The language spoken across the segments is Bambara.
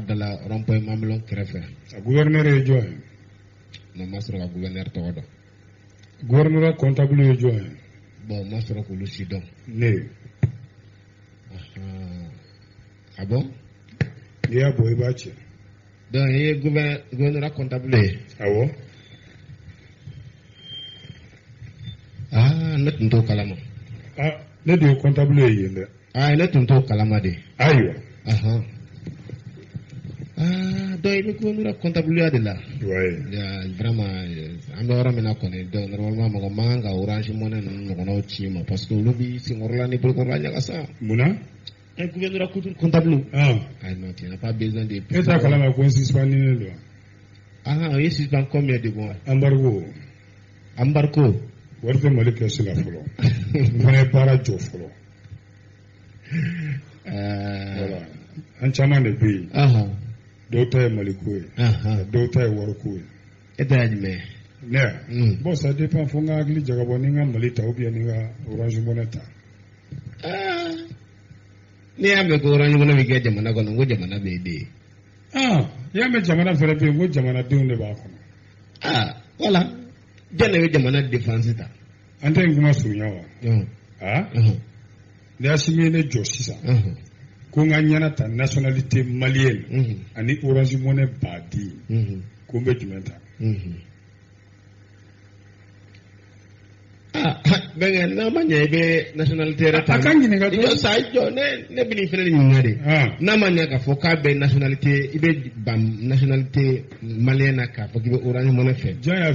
dala rond-point Mamelon Kerefe. Gouverneur est joint. Non, moi, je suis gouverneur Togodo. Gouverneur comptable est joint. Bon, moi, je suis le Sidon. Ne. Ah bon? Il y a boy bache. Donc, il y a gouverneur comptable. Ah bon? Ah, net nto kalama. Ah, ne de comptable est. Ah, net nto kalama de. Ayo. Ah, donc il y a gouverneur comptable de là. Ouais. Vraiment, on va ramener à connaître. Donc, normalement, mon manga Orange Money non on chima parce que lobby si on l'a ni pour qu'on l'a ça. Muna? Un gouverneur comptable. Ah. Ah non, tu n'as pas besoin de. Et ça kalama ko suspendre là. Ah, oui, c'est pas combien de mois? Embargo. Warfe malika sila folo. Mane para jo folo. Voilà. An chama de bi. Dota e maliko. Dota e warko. Edadme. Ne. Bon, ça dépend fonga agli jagaboni nga malita ou bien nga Orange Moneta. Ni ame ko Orange Moneta ge jamana ko ngo jamana be de. Ya me jamana fere be ngo jamana de unde ba ko. Voilà. Jana we jamana defense ta. Ante nguma sunyawa. Ne asimi ne josisa. Ko nga nyana ta nationalité malienne. Ani Orange Money badi. Ko be jumenta. Benga na manya be nationalité rata. Akangi nga do sa jo ne bini fele ni ngade. Na manya ka fo ka be nationalité ibe bam nationalité malienne ka fo ki be Orange Money fe. Joya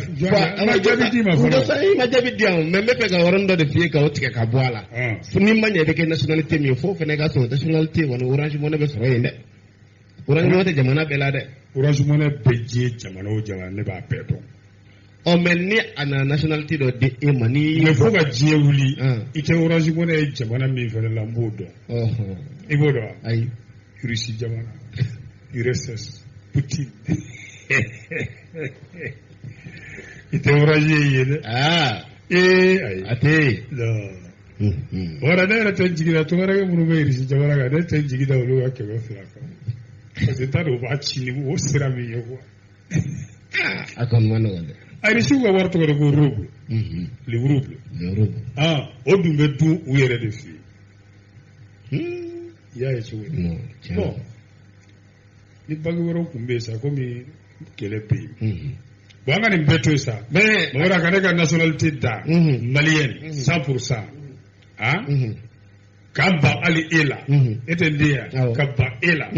ma jabi di ma fo. Do sa ma jabi di am me me pe ka worondo de fie ka o tike ka boala. Fu ni manya be ke nationalité mi fo fe ne ga so nationalité wona Orange Money be so yende. Orange Money jamana be la de. Orange Money be je jamana o jamana ne ba pe do. O meni ana nationalité do de emani ne fo ka je wuli ite Orange Money jamana mi fere la mbodo ibodo ay Russie jamana URSS Putin ite Orange yele ay ate ora ne ra tanjigida to ra ga munu be Russie jamana ga ne tanjigida wulu ga ke be fira ka parce ta do ba chini wo sira mi yego akon mano wala ay Russie ga warto ko ko rubu le rubu o dumbe du u yere de fi ya e ci no bon ni bagi woro kumbe sa ko mi kele pe bon ngani beto sa mais mo ra ka ne nationalité da malienne 100% kaba ali ela etendia kaba ela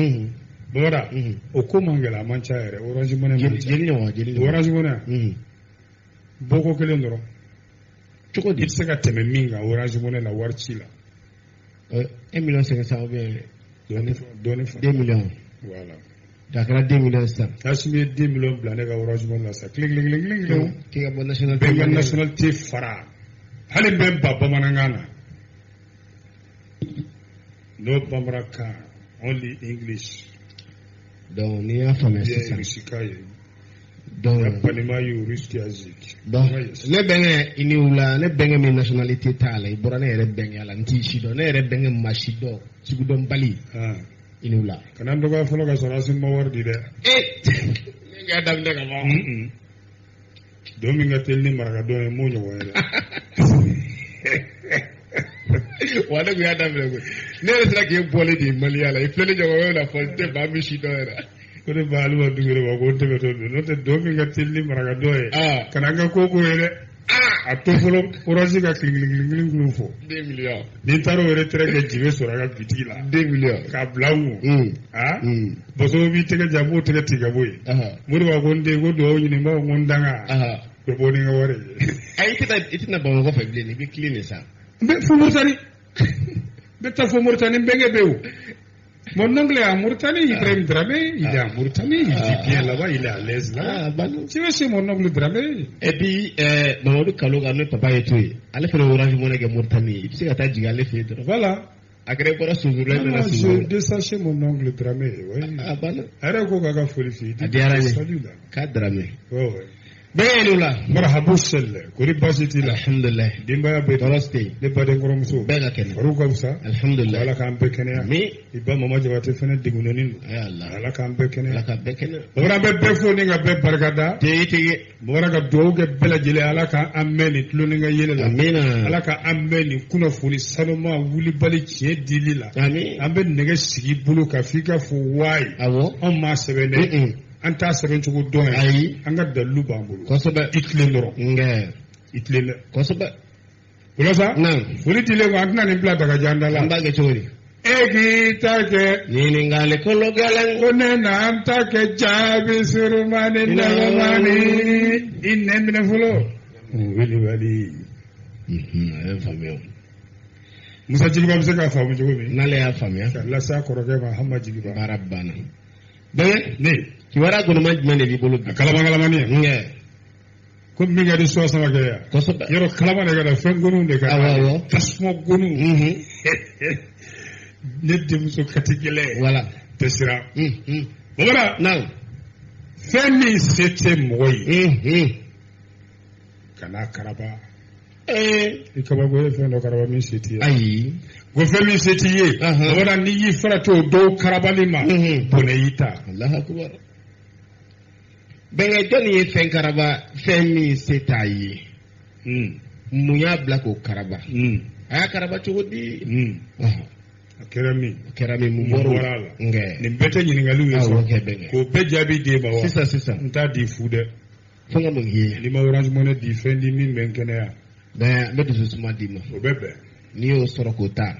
bora o ko mangala mancha ere Orange Money jeli Orange Money boko kele ndoro choko di seka teme minga Orange Money la warchi la 1,5 million bien donne 2 millions voilà dakara 2 millions ça asimi 2 millions blané ga Orange Money la sa kling ki ga bon nationalité fara hali be baba manangana no bamraka only English donc ni a famé ça donc panima yu riski azik donc ne benge iniula ne benge mi nationalité tala ibora ne re benge ala nti shido ne re benge mashido sigudo mbali iniula kana ndo ga folo ga sorasi mo wardi de nga dam de ga mo do mi nga telni maraga do e mo nyo wala wala go ya dam de go ne re sala ke bolé di mali ala e flele jogo wala fo te ba mi shido era ko de balu wa dugere wa ko te beto no te do mi nga telni maraga do e kana nga ko ko ere a to folo Orange ga kling fo 2 millions ni taro ere tere ga jibe sora ga bitigi la 2 millions ka blawu boso bi tege jabo tege tiga boy muri wa gonde go do ni ma ngondanga do boni nga wore ay itina ba ko feble ni bi clean ça be fo Mauritanie be ta fo Mauritanie benge bew mon anglais à Mauritanie Ibrahim Dramé il est à Mauritanie il vit bien là-bas il est à l'aise là tu vois c'est mon oncle Dramé et puis Mamadou Kaloga ne papa et tout allez faire Orange Money ga Mauritanie il sait ata diga le fait voilà agré pour souvenir na je désaché mon oncle Dramé oui bana ara ko ga foli fi adiara ni ka Dramé Benula. Marhabu selle. Kuri basiti la. Alhamdulillah. Dimba be Torosti. Ne baden koromuso. Bega ken. Faruka usa. Alhamdulillah. Ala kan be kenya. Mi. Iba mama jabate fene digunonin. Ya Allah. Ala kan be kenya. Ala kan be kenya. Ora be fo ni nga be barkada. Tigi. Bora ga doge bela jele ala kan ameni tuloni nga yele la. Amina. Ala kan ameni kuna fuli sanoma wuli bali tie dili la. Amin. Ambe nege sigi bulu ka fika fo wai. Awo. On ma sebene. Anta seben chugo don. Ayi. Anga dalu bambulu. Kosoba Itle noro. Nge. Itle. Kosoba. Ulosa? Nan. Fuli dile wa antna ni plata ka janda la. Ambage chori. Egi take. Nini ngale kolo galang. One na antake jabi surumani nagamani. Inne mine fulo. Wili wali. Ayo famio. Musa jigiba mse ka famu jogo mi. Nale ya famia. La sa koroge ma hamma jigiba. Barabana. Bege. Ne. Kiwara gunu majmane li bolo. Kalama ni. Nge. Ko mi ga di so sama ga ya. Kosoba. Yoro kalama ne ga da fen gonu de ga. Awo. Tasmo gonu. Ne de muso katigele. Voilà. Tesira. Voilà. Now. Femi sete moyi. Kana karaba. Ikaba go fe no karaba mi sete. Ayi. Go femi sete ye. Voilà ni yi fara to do karaba ni ma. Boneyita. Allah akbar. Benga joni ye fen karaba femi sete yi. Muya black o karaba. Aya karaba chogodi. Kerami mumoro wala. Nge. Ni bete nyini ngalu yeso. Okay, ko be jabi de ma wa. Sisa. Nta di fude. Fonga mungi. Ni ma Orange Money di fendi min menkene ya. Ben medu susuma dima. O bebe. Ni o soroko ta.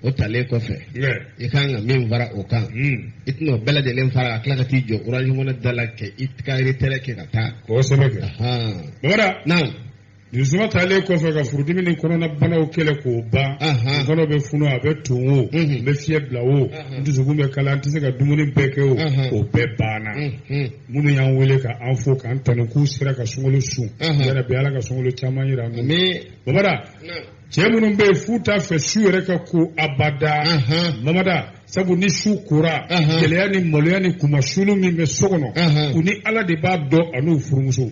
O tale ko fe. Nge. Ikanga min vara o kan. Itno bela de len fara klaka ti jo Orange Money dalake itka retele ke kata. Ko sebeke. Bora. Now. Nizuma tale ko fe ka furudimi ni korona bana o kele ko ba. Kono be funo abe tunwo. Be fie blawo. Nduzugu be kala antise ka dumuni beke o be bana. Munu yan wele ka anfo kan tanu ku sira ka sungolo su. Yana be ala ka sungolo chama yira mu. Bora. Cɛ minnu bɛ futa fɛ su yɛrɛ ka ko abada. Mamada sabu ni su kora gɛlɛya ni maloya ni kumasulu min bɛ so kɔnɔ u ni ala de b'a dɔn a n'u furumuso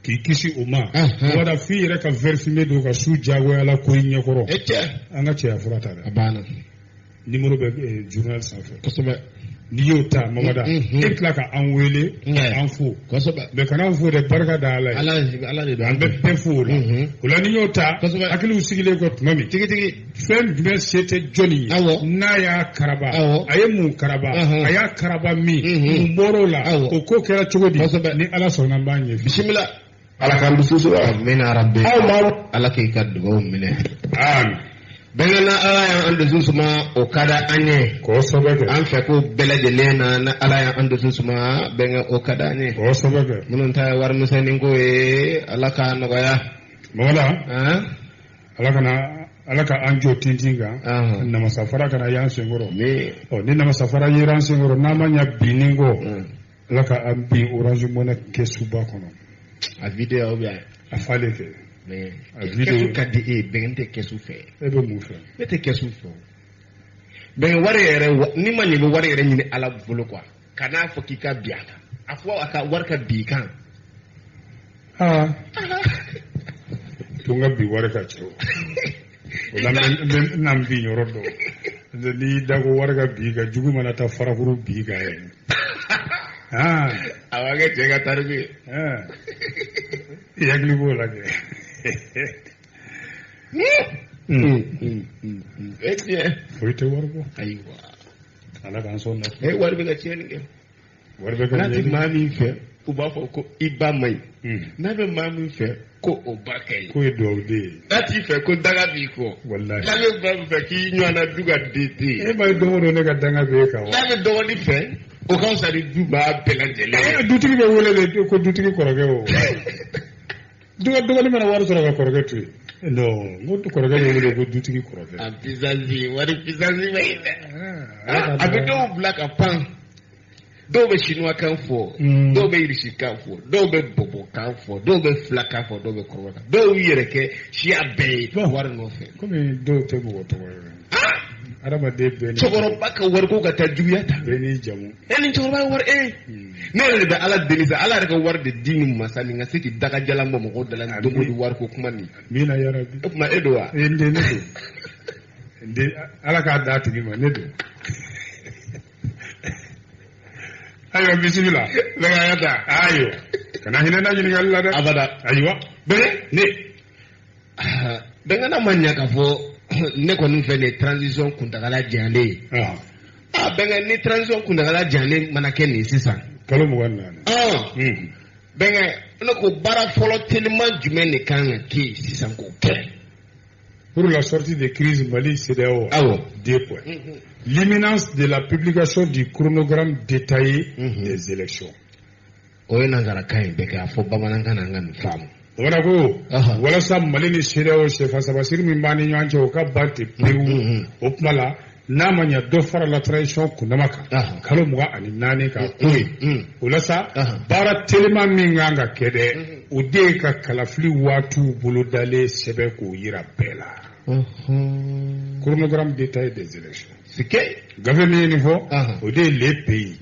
k'i kisi o ma. Mamada f'i yɛrɛ ka vérifier don ka su jagoyala ko i ɲɛkɔrɔ. An ka cɛya fura ta dɛ. Numéro bɛ journal sanfɛ. N'i y'o ta Mamada e tila ka an wele an fo. Mais kana an fo dɛ barika da ala ye. An bɛ bɛɛ fo o la. O la n'i y'o ta hakiliw sigilen kɔ tuma min. Fɛn jumɛn se tɛ jɔnni ye n'a y'a karaba a ye mun karaba a y'a karaba min mun bɔr'o la o ko kɛra cogo di ni ala sɔnna n b'a ɲɛ. Bisimila. Ala k'an dusu suma. Amina rabbi. Ala k'i ka dugawu minɛ. Amin. Bɛnkɛ na ala y'an dusu suma o ka da an ye. Kosɛbɛ kɛ. An fɛ ko bɛɛ lajɛlen na ala y'an dusu suma bɛnkɛ o ka da an ye. Kosɛbɛ kɛ. Minnu ta ye warimisɛnnin ko ye ala k'a nɔgɔya. Mamada. Ala ka an jɔ tintin kan. Namasafara kana y'an senkɔrɔ. Ni namasafara yera an senkɔrɔ n'a ma ɲɛ binni kɔ. Ala ka an bin Orange Money kɛsuba kɔnɔ. A vidéo bɛ yan. A falen fɛ. Kɛsu ka di e bɛnkɛ tɛ kɛsu fɛ. E bɛ mun fɛ? Ne tɛ kɛsu fɛ. Bɛnkɛ wari yɛrɛ ni ma ɲɛ bɛ wari yɛrɛ ɲini ala bolo quoi. Kana fɔ k'i ka bi a kan. A fɔ a ka wari ka bi kan. Tun ka bi wari ka cɛ o. O la n na bi yɔrɔ dɔn. N'i da ko wari ka bi ka jugu mana taa farakuru bi kan ye. A b'a kɛ cɛ ka tariku ye. I hakili b'o la kɛ. Foyi tɛ wari bɔ. Ayiwa. Ala k'an sɔn na. Wari bɛ ka tiɲɛni kɛ. Wari bɛ ka n'a tɛ maa min fɛ u b'a fɔ ko i ba ma ɲi. N'a bɛ maa min fɛ ko o ba ka ɲi. K'o ye duwawu den ye. N'a t'i fɛ ko daga b'i kɔ. Walayi. N'a bɛ ba min fɛ k'i ɲɔgɔnna du ka den tɛ yen. E ma ye don o don ne ka danga bɛ e kan wa. N'a bɛ dɔgɔnin fɛ o ka fisa ni du b'a bɛɛ lajɛlen. Dutigi bɛ wele de ko dutigi kɔrɔkɛ o. Dɔgɔnin mana wari sɔrɔ ka kɔrɔkɛ to yen. Non, n ko kɔrɔkɛ bɛ wele ko dutigi kɔrɔkɛ. A pisansi wari pisansi bɛ yen dɛ. A bɛ dɔw bila ka pan. Dɔw bɛ chinois kan fɔ, dɔw bɛ irisi kan fɔ, dɔw bɛ bobo kan fɔ, dɔw bɛ fila kan fɔ, dɔw bɛ kɔrɔbɔ kan. Dɔw y'u yɛrɛ kɛ siya bɛɛ ye wari nɔfɛ. Komi dɔw tɛ mɔgɔ tɔgɔ ye. adamaden bɛɛ ni cɛkɔrɔba ka wariko ka taa juguya ta bɛɛ ni jamu ni cɛkɔrɔba ye wari ne yɛrɛ de bɛ ala deli sa ala yɛrɛ ka wari de di ni masa ni ka se k'i dagajalan bɔ mɔgɔw da la dogo di wariko kuma nin min na yarabi o kuma e don wa n den ne don n den ala k'a da tigi ma ne don ayiwa bisimila bɛnkɛ ta ayiwa kana hinɛ na ɲininkali la dɛ abada ayiwa bɛnkɛ ne bɛnkɛ na ma ɲɛ k'a fɔ ne kɔni fɛ nin transition kuntagala janyalen ye bɛnkɛ ni transition kuntagala janyalen mana kɛ nin sisan kalo 24 bɛnkɛ ne ko baara fɔlɔ teliman jumɛn de kan ka kɛ sisan k'o kɛ pour la sortie de crise Mali CEDEAO. Deux points. L'imminence de la publication du chronogramme détaillé des élections. Voilà ko wala sa Mali ni CEDEAO se fa sabasiri min bani nyanche o ka bante pewu o pala na manya do fara la tradition kunamaka kalo muga ani nane ka koyi wala sa bara telema min nganga kede o de ka kalafli watu bolodale sebe ko yira bela chronogramme détaillé des élections. C'est que gouvernement niveau au dé les pays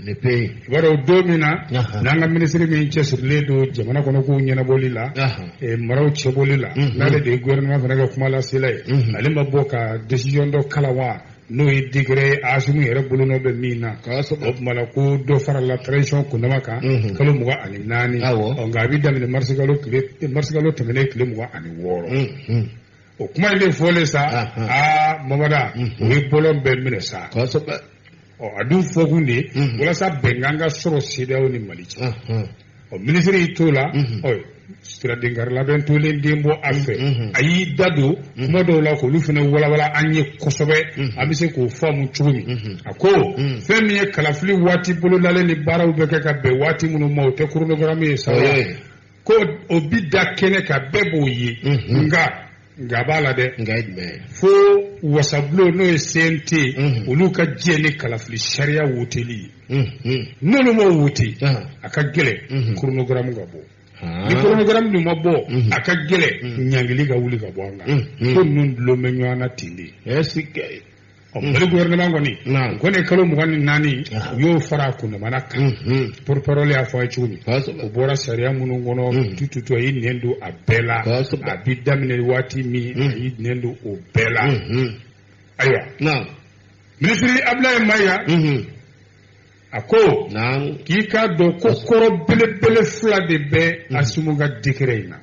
waro domina nanga ministre mi sur les do jamana kono ko nyana bolila e maraw chebolila na le gouvernement fana ga kuma la silay ale maboka décision do kalawa no e degré asumu yere buluno be mina o mala ko do fara la tradition ko namaka kalo muga ani nani o ngabi damine marsigalo temene kile muga ani woro o kuma ile fole sa mamada o bolon be mine sa o adu fogunde wala sa benganga soro CEDEAO ni Mali o ministre itola o sira dengar la ben to len dembo affe ayi dado kuma do la ko lu fene wala anye kosobe abise ko famu chumi ako femi e kalafli wati bolo dale ni baraw be ka be wati munu mo te chronogramme sa ko o bidda kene ka bebo yi nga bala de fo wasablo no sente uluka jeni kalafli sharia woteli nono mo woti aka gele chronogramme gabo ni chronogramme ni mabo aka gele nyangili ga wuli ga bonga ko nun lo menyana tindi esike o bele gouvernement ngoni ko ne kalo mo ngani nani yo fara ko na manaka pour parole a fa chumi o bora sharia munu ngono tututo yi nendo abela abidamne wati mi yi nendo o bela aywa ministre Ablaye Maya ako ki ka do kokoro bele fla de be asumuga dikreina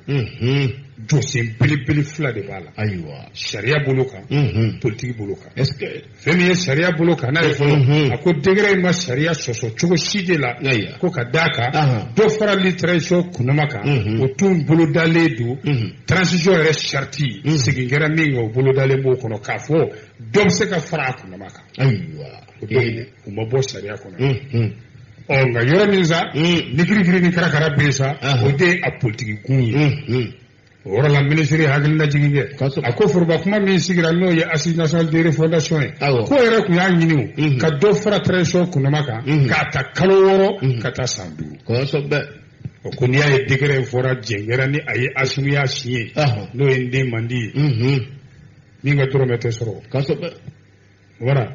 dossier bele fla de bala aywa sharia boloka politique boloka est-ce que femi sharia boloka na ifo ako dikreina sharia soso chugo shidela ko kadaka do fara literature kunamaka o tun bolo daledu transition re sharti sigingera mingo bolo dale mo kono kafo dom se ka fara kunamaka aywa uma bo sharia kono o nga yoro minza nikiri ni kara besa o de a politique kunyi ora la ministre hagil na jigige ako furba kuma min sigira no ya assise nationale de refondation ko era ku ya nyinu ka do fara tradition kunamaka ka ta kaloro ka ta sandu ko so be o ko ni ay degré fora jengera ni ay asumiya siye no ende mandi mi nga tromete soro ka so be wara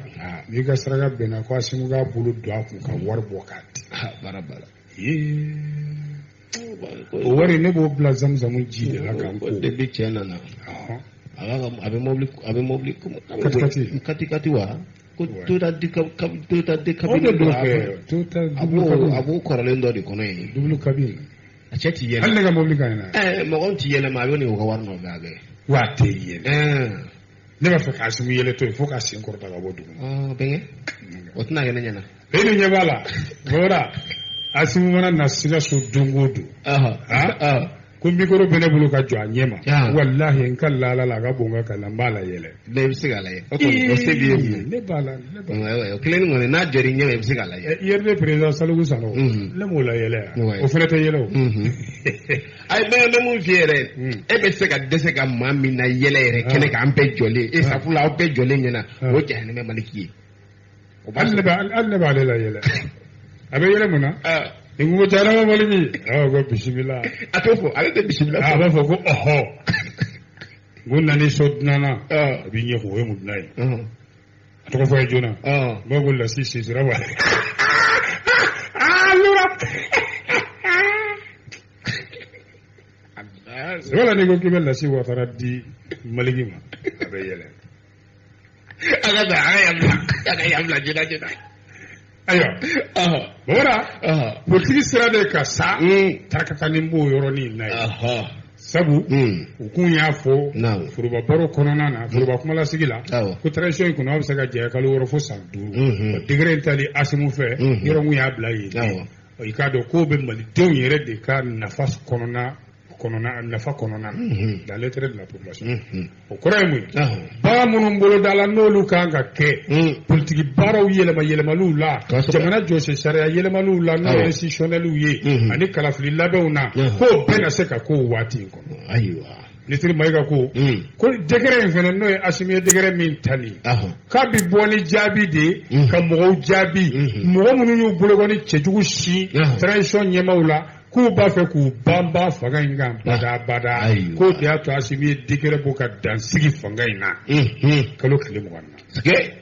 mi ga saraga bena ko asimu ga bulu do aku ka warbo kati barabara o wari ne bo bla zamzamu ji de la kan ko de bi chena na abe mobli kati wa ko to da di kabine do abu koralendo di kono yi dublu kabine a cheti yele alle ga mobli kana mo gon ti yele ma yoni ko warno gabe wa te yele ne ba fa asimu yele to fo ka sin korta ga bodu benge otna gena nyana ene nyabala bora asimu mana nasiga so dongodo ko mikoro bene bulu ka jwa nyema wallahi en kala la ga bonga kala mbala yele be bisiga la ko o sebiye ne bala o kelen ngone na jori nyema bisiga la yerde president salugu sano le mo la yele o fele te yele ay be mo fiere e be se ka dese ka mami na yele re kene ka ampe jole e sa fula o be jole nyena o jahne me maliki o ba le la yele abe yele muna ingo jara ma malimi go bismillah atofo ale bismillah ba fo ko gonna ni sodnana bi nye ko mu nai to ko jona ba go la si sira wa lura wala ne ko kibel la si wa tara di maligi ma abe yele aga yamla jina ayo bora politiki sira de ka sa tarakata ni mbo yoro ni nai sabu ukun ya fo furuba baro konona na furuba kuma la sigila ko tradition ko na saga je kala woro fo san du digre tali asimu fe yoro mu ya bla yi o ikado ko be mali tew yere de ka nafas konona nafa konona dans l'intérêt de la population o kore mu ba munum bolo dala nolu kanga ke politiki baraw yelema lula jamana jose sharia yelema lula no institutionnel ye ani kala fili labewna ko bena seka ko wati ko aywa nitri maiga ko degere en fene no asimi degere min tani ka bi boni jabi de ka mo jabi mo munu bolo goni chejugu shi tradition nyemawla ku ba fe ku bamba fanga inga bada ko dia to asimi dikere boka dan sigi fanga ina kalo kile mo wanna ske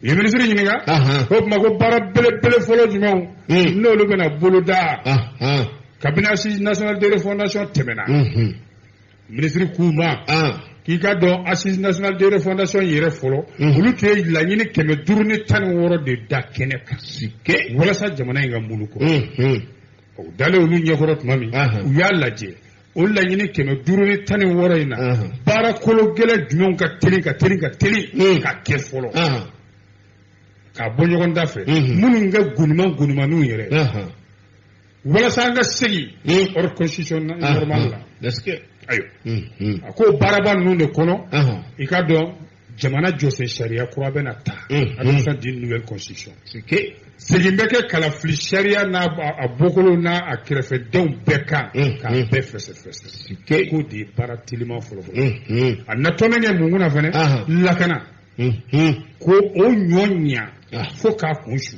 ministre nyinga ko ma ko bara bele folo jumew no lu bena buluda cabinet national de refondation temena ministre kuma ki ka do assise national de refondation yere folo ulu te la nyini keme durni tan woro de da kene kasike wala sa jamana inga muluko dale ulu nyekorot mami u ya laje o la nyini keme duruni tani woro ina bara kolo gele junon ka teli ka ke folo ka bonyogon dafe munu nga gunuma nu yere wala sa nga segi or constitution normal la est-ce que ayo ako baraba nu ne kono ikado jamana jose sharia kura bena ta adoption d'une nouvelle constitution Sigimbeke kala fili sharia na abokolo na akirefe denw bɛɛ kan k'a bɛɛ fɛsɛ ko de baara teliman fɔlɔ a natɔla ɲɛ mun kunna fɛnɛ lakana ko o ɲɔ ɲa fo k'a kun su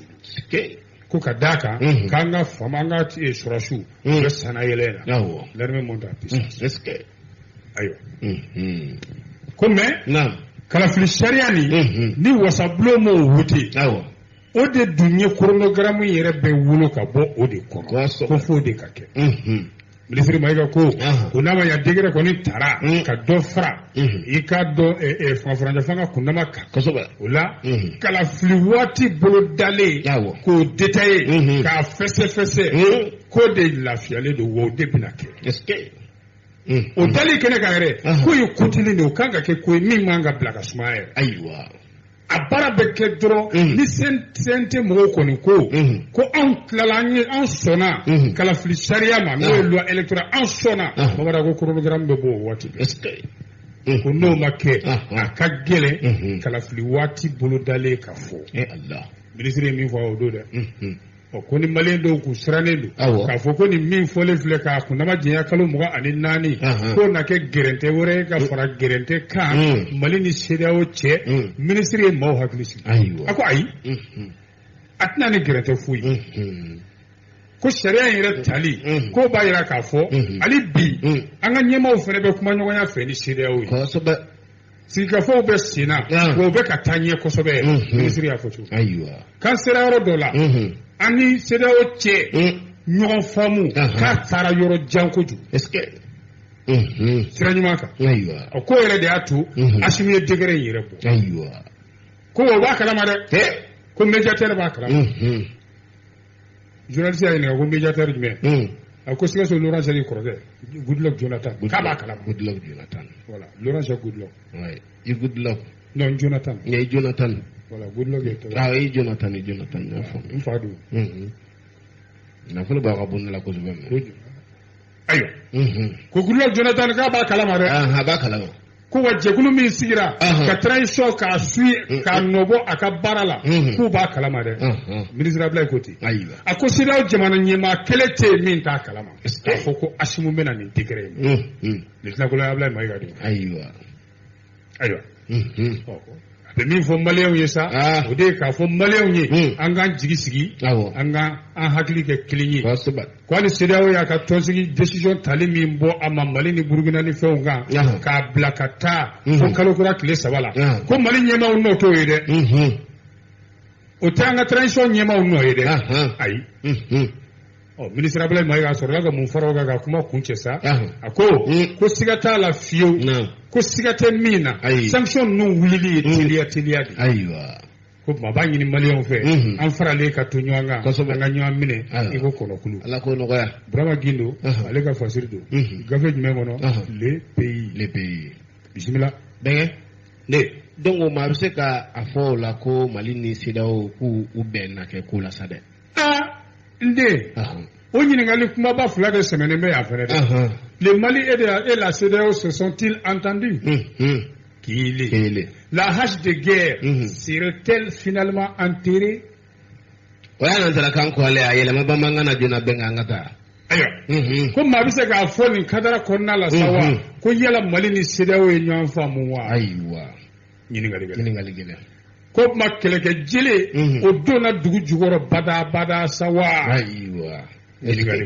ko ka d'a kan k'an ka fama an ka sɔrɔsiw u bɛ sanna yɛlɛ la l'armée monte en puissance ayiwa ko mais kalafili sariya ni wasabulon m'o wote o de dun ye chronogramme yɛrɛ bɛ wolo ka bɔ o de kɔnɔ ko fo de ka kɛ ministre Mayiga ko ko n'a ma ɲa degré kɔni tara ka dɔ fara i ka dɔ fanga fanga kundama kan o la kalafili waati bolo dalen k'o détaillé k'a fɛsɛ ko de lafiyalen don wa o de bɛna kɛ o dali kɛnɛ kan yɛrɛ ko ye kotili de o kan ka kɛ ko ye min man ka bila ka sumaya yɛrɛ ayiwa a baara bɛ kɛ dɔrɔn ni CNT mɔgɔw kɔni ko anw tilala an sɔnna kalafili sariya ma n'o ye loi électorale an sɔnna Bamara ko chronogramme bɛ bɔ o waati bɛɛ ko n'o ma kɛ a ka gɛlɛn kalafili waati bolo dalen ka fɔ ministre ye min fɔ o don dɛ ko ni malien dɔw kun sirannen don k'a fɔ ko ni min fɔlen filɛ k'a kunnama jɛnya kalo 24 ko na kɛ gɛrɛntɛ wɛrɛ ka fara gɛrɛntɛ kan Mali ni CEDEAO cɛ ministre ye maaw hakili sigi a ko ayi a tɛna ni gɛrɛntɛ foyi ko sariya in yɛrɛ tali ko b'a yira k'a fɔ hali bi an ka ɲɛmaaw fana bɛ kuma ɲɔgɔnya fɛ ni CEDEAO ye sigikafɔw bɛ sen na wa u bɛ ka taa ɲɛ kosɛbɛ ministre y'a fɔ cogo kan sera yɔrɔ dɔ la ani CEDEAO cɛ ɲɔgɔn faamu k'a taara yɔrɔ jan kojugu sira ɲuman kan o ko yɛrɛ de y'a to Asimi ye degré in yɛrɛ bɔ ko o b'a kalama dɛ ko médiateur b'a kalama journaliste y'a ɲininka ko médiateur jumɛn a ko Sikaso Laurent Sani kɔrɔkɛ Goodluck Jonathan k'a b'a kalama Goodluck Jonathan voilà Laurent Sani Goodluck Goodluck non Jonathan Jonathan voilà Goodluck ye Jonathan n'a fɔ n fa don nafolo b'a ka bon la kosɛbɛ ayiwa ko Goodluck Jonathan k'a b'a kalama dɛ a b'a kalama ko wa jɛkulu min sigira ka transition k'a suit k'a nɔbɔ a ka baara la k'u b'a kalama dɛ ministre Ablaye ko ten a ko CEDEAO jamana ɲɛmaa kɛlɛ tɛ yen min t'a kalama k'a fɔ ko Asimu bɛna nin degré in lieutenant colonel Ablaye Mayiga don ayiwa bɛ min fɔ maliyɛnw ye sa o de ye k'a fɔ maliyɛnw ye an k'an jigi sigi an hakili kɛ kelen ye ko hali CEDEAO y'a ka tɔnsigi décision tali min bɔ a ma Mali ni Burukina ni fɛnw kan k'a bila ka taa fo kalo kura tile 3 la ko Mali ɲɛmaaw n'o t'o ye dɛ o tɛ an ka transition ɲɛmaaw n'o ye dɛ ayi ministre Abdoulaye Mayiga sɔrɔla ka mun fara o kan ka kuma kun cɛ sa a ko siga t'a la fiyewu ko siga tɛ min na sanction ninnu wulili ye teliya de ayiwa ko tuma b'a ɲini maliyɛnw fɛ an faralen ka to ɲɔgɔn kan an ka ɲɔgɔn minɛ i ko kɔnɔkulu Ala k'o nɔgɔya Burama Gindo ale ka fasiri don gafe jumɛn kɔnɔ les pays bisimila bɛnkɛ ne donc o maa bɛ se ka a fɔ o la ko Mali ni CEDEAO k'u bɛnna kɛ ko la sa dɛ nde o ɲininkali kumaba 2 de sɛmɛnen bɛ yan fɛnɛ dɛ le Mali et la CEDEAO se sont-ils entendus la hache de guerre serait-elle finalement enterrée o y'a nantara kan ko ale a yɛlɛma bamanan na jona bɛn an ka taa ayiwa ko maa bɛ se k'a fɔ nin kadara kɔnɔna la sa wa ko yala Mali ni CEDEAO ye ɲɔgɔn faamu wa ayiwa ɲininkali gɛlɛn ko kuma kɛlɛkɛ jele o donna dugu jukɔrɔ bada sa wa ayiwa ɲininkali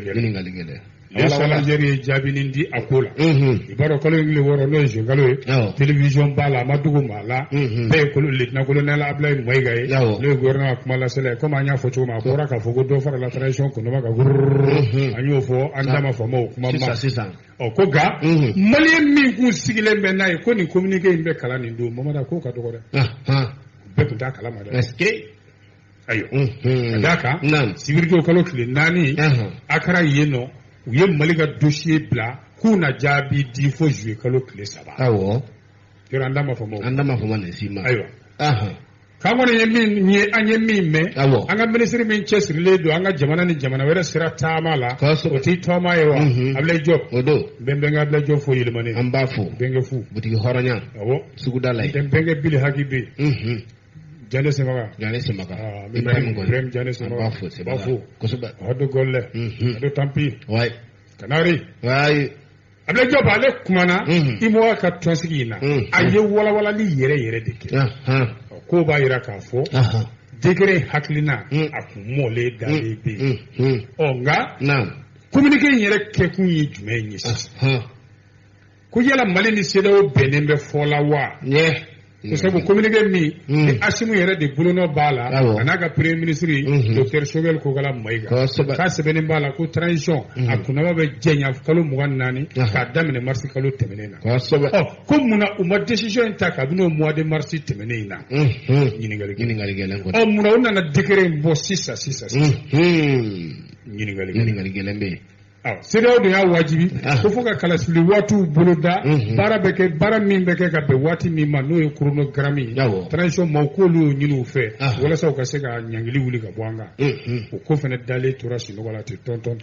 gɛlɛn Algérie ye jaabinin di a ko la i b'a dɔn kalo 6 n'o ye jenkalo ye télévision b'a la a ma dogo maa la bɛɛ ye lieutenant colonel Abdoulaye Mayiga ye n'o ye gouvernement kuma lasela comme an y'a fɔ cogo min a bɔra k'a fɔ ko dɔ fara la transition kɔnɔma kan an y'o fɔ an da ma fama o kuma ma sisan ko ga maliyɛn min kun sigilen bɛ n'a ye ko nin communiqué in bɛ kalan nin don Mamada k'o ka dɔgɔ dɛ bɛɛ tun t'a kalama dɛ ayiwa ka d'a kan sibiridon kalo tile 4 a kɛra yen nɔ u ye Mali ka dossier bila k'u na jaabi di fo juillet kalo tile 3 awɔ yɔrɔ an da ma fama nin si ma ayiwa k'an kɔni an ye min mɛn an ka ministre min cɛsirilen don an ka jamana ni jamana wɛrɛ sira taama la o t'i tɔɔma ye wa Ablaye Diop o don bɛnbɛnkɛ Ablaye Diop fo yɛlɛmani an b'a fo bɛnkɛ fu butigi hɔrɔnya awɔ suguda la yen bɛnkɛ Bili Haki be Jane Semaga Ibrahim Jane Semaga b'a fo kosɛbɛ Ado Golle Ado Tampi Kanari Ablaye Diop ale kumana IMOA ka tɔnsigi in na a ye walawalali yɛrɛ de kɛ ko b'a yira k'a fɔ décret hakilina a kun mɔlen dalen bɛ yen nka communiqué in yɛrɛ kɛkun ye jumɛn ye sisan ko yala Mali ni CEDEAO bɛnnen bɛ fɔ la wa ko sabu communiqué min ni Asimu yɛrɛ de bolonɔ b'a la a n'a ka premier ministre docteur Choguel Kokala Mayiga k'a sɛbɛnnen b'a la ko transition a kunnaba bɛ jɛnya kalo 24 k'a daminɛ mars kalo tɛmɛnen na ko munna u ma décision in ta kabini o mois de mars tɛmɛnen in na ɲininkali gɛlɛn kɔni munna u nana décret in bɔ sisan ɲininkali gɛlɛn bɛ yen CEDEAO de y'a wajibi ko fo ka kalasili waatiw boloda baara min bɛ kɛ ka bɛn waati min ma n'o ye chronogramme ye transition maaw k'olu y'o ɲini u fɛ walasa u ka se ka ɲangili wuli ka bɔ an kan o ko fana dalen tora sunɔgɔ la ten tɔn kɔnɔ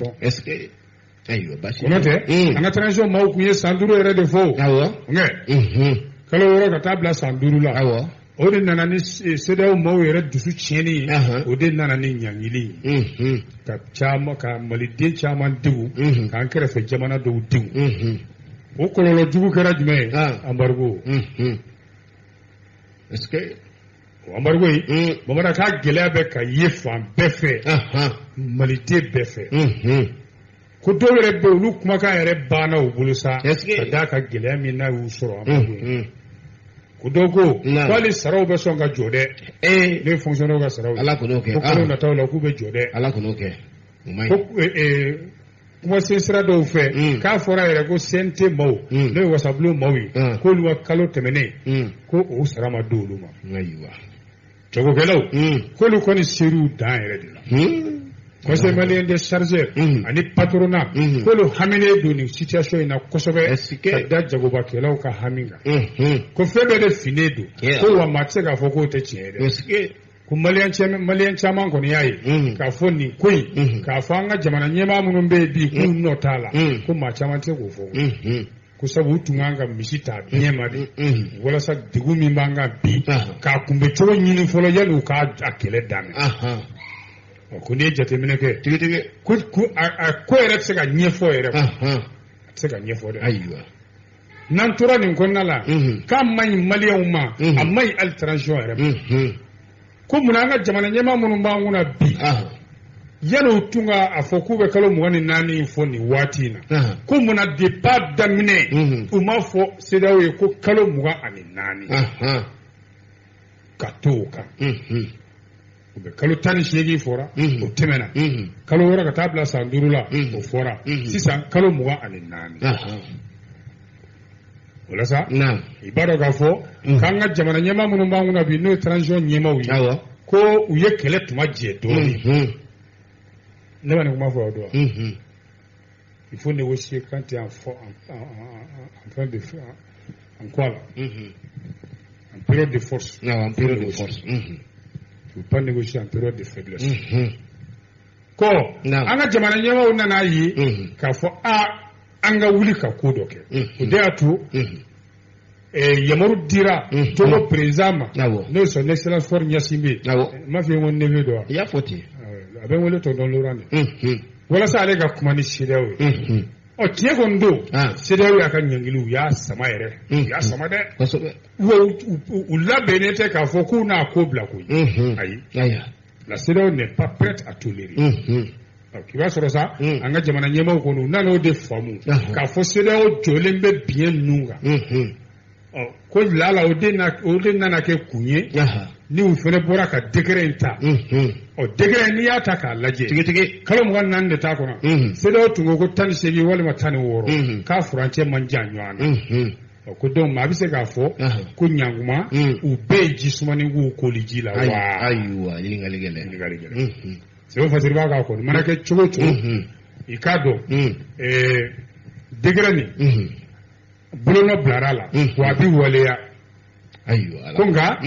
tɛ an ka transition maaw kun ye san 5 yɛrɛ de fɔ kalo 6 ka taa bila san 5 la o de nana ni CEDEAO maaw yɛrɛ dusu tiɲɛni ye o de nana ni ɲangili ye ka maliden caman degun k'an kɛrɛfɛ jamana dɔw degun o kɔlɔlɔ jugu kɛra jumɛn ye embargo o embargo in Mamada k'a gɛlɛya bɛ ka ye fan bɛɛ fɛ maliden bɛɛ fɛ ko dɔw yɛrɛ bɛ olu kumakan yɛrɛ banna u bolo sa ka d'a ka gɛlɛya min n'a y'u sɔrɔ embargo in ko dɔw ko k'ale saraw bɛ sɔn ka jɔ dɛ ne fonctionnaire ka saraw Ala k'o kɛ ko kalo nataw la k'u bɛ jɔ dɛ Ala k'o kɛ ko kumasen sira dɔw fɛ k'a fɔra yɛrɛ ko CNT maaw n'o ye wasabulon maaw ye k'olu ka kalo tɛmɛnen ko o sara ma don olu ma jagokɛlaw k'olu kɔni ser'u dan yɛrɛ de la conseil malien des chargeurs ani patronat k'olu haminen don nin situation in na kosɛbɛ ka da jagobakɛlaw ka hami kan ko fɛn bɛɛ de finnen don ko wa maa tɛ se k'a fɔ k'o tɛ tiɲɛ dɛ ko maliyɛn caman kɔni y'a ye k'a fɔ nin ko in k'a fɔ an ka jamana ɲɛmaa minnu bɛ yen bi k'u nɔ t'a la ko maa caman tɛ k'o fɔ ko sabu u tun kan ka misi ta biɲɛ ma de walasa degun min b'an kan bi k'a kunbɛ cogo ɲini fɔlɔ yanni u k'a kɛlɛ daminɛ ko n'i ye jateminɛ kɛ ko a ko yɛrɛ tɛ se ka ɲɛfɔ yɛrɛ a tɛ se ka ɲɛfɔ dɛ ayiwa n'an tora nin kɔnɔna la k'a man ɲi maliyɛnw ma a man ɲi hali transition yɛrɛ ma ko munna an ka jamana ɲɛmaa minnu b'an kunna bi yan'u tun ka a fɔ k'u bɛ kalo 24 in fɔ nin waati in na ko munna depuis daminɛ u m'a fɔ CEDEAO ye ko kalo 24 ka to o kan u bɛ kalo 18 fɔra o tɛmɛna kalo wɛrɛ ka taa bila san 5 la o fɔra sisan kalo 24 o la sa i b'a dɔn k'a fɔ k'an ka jamana ɲɛmaa minnu b'an kunna bi n'o ye transition ɲɛmaaw ye ko u ye kɛlɛ tuma jɛ dɔɔnin ne b'a nin kuma fɔ aw dɔn il faut négocier quand tu es en train de faire en quoi là en période de force en période de force il ne faut pas négocier en période de faiblesse ko an ka jamana ɲɛmaaw nana ye k'a fɔ an ka wuli ka ko dɔ kɛ o de y'a to yamaru dira Togo président ma n'o ye son excellence Faure Gnassingbé m'a f'i ye ko neveu dɔ wa i y'a fɔ ten a bɛ n wele tonton Laurent de walasa ale ka kuma ni CEDEAO ye tiɲɛ kɔni don CEDEAO y'a ka ɲɛngili u y'a sama yɛrɛ u y'a sama dɛ u labɛnnen tɛ k'a fɔ k'u n'a ko bila koyi ayi la CEDEAO n'est pas prête à tolérer i b'a sɔrɔ sa an ka jamana ɲɛmaaw kɔni u nan'o de faamu k'a fɔ CEDEAO jɔlen bɛ biɲɛ ninnu kan ko lala o de nana kɛ kun ye ni u fɛnɛ bɔra ka décret in ta décret n'i y'a ta k'a lajɛ kalo 24 de t'a kɔnɔ CEDEAO tun ko 18 walima 16 k'a furancɛ man jan ɲɔgɔn na ko donc maa bɛ se k'a fɔ ko ɲankuma u bɛɛ ye ji sumanin k'u koli ji la wa ayiwa ɲininkali gɛlɛn sɛbɛn fasiri b'a k'a kɔni mana kɛ cogo cogo i k'a dɔn décret nin bolonɔ bilara la wa a bɛ waleya ko nka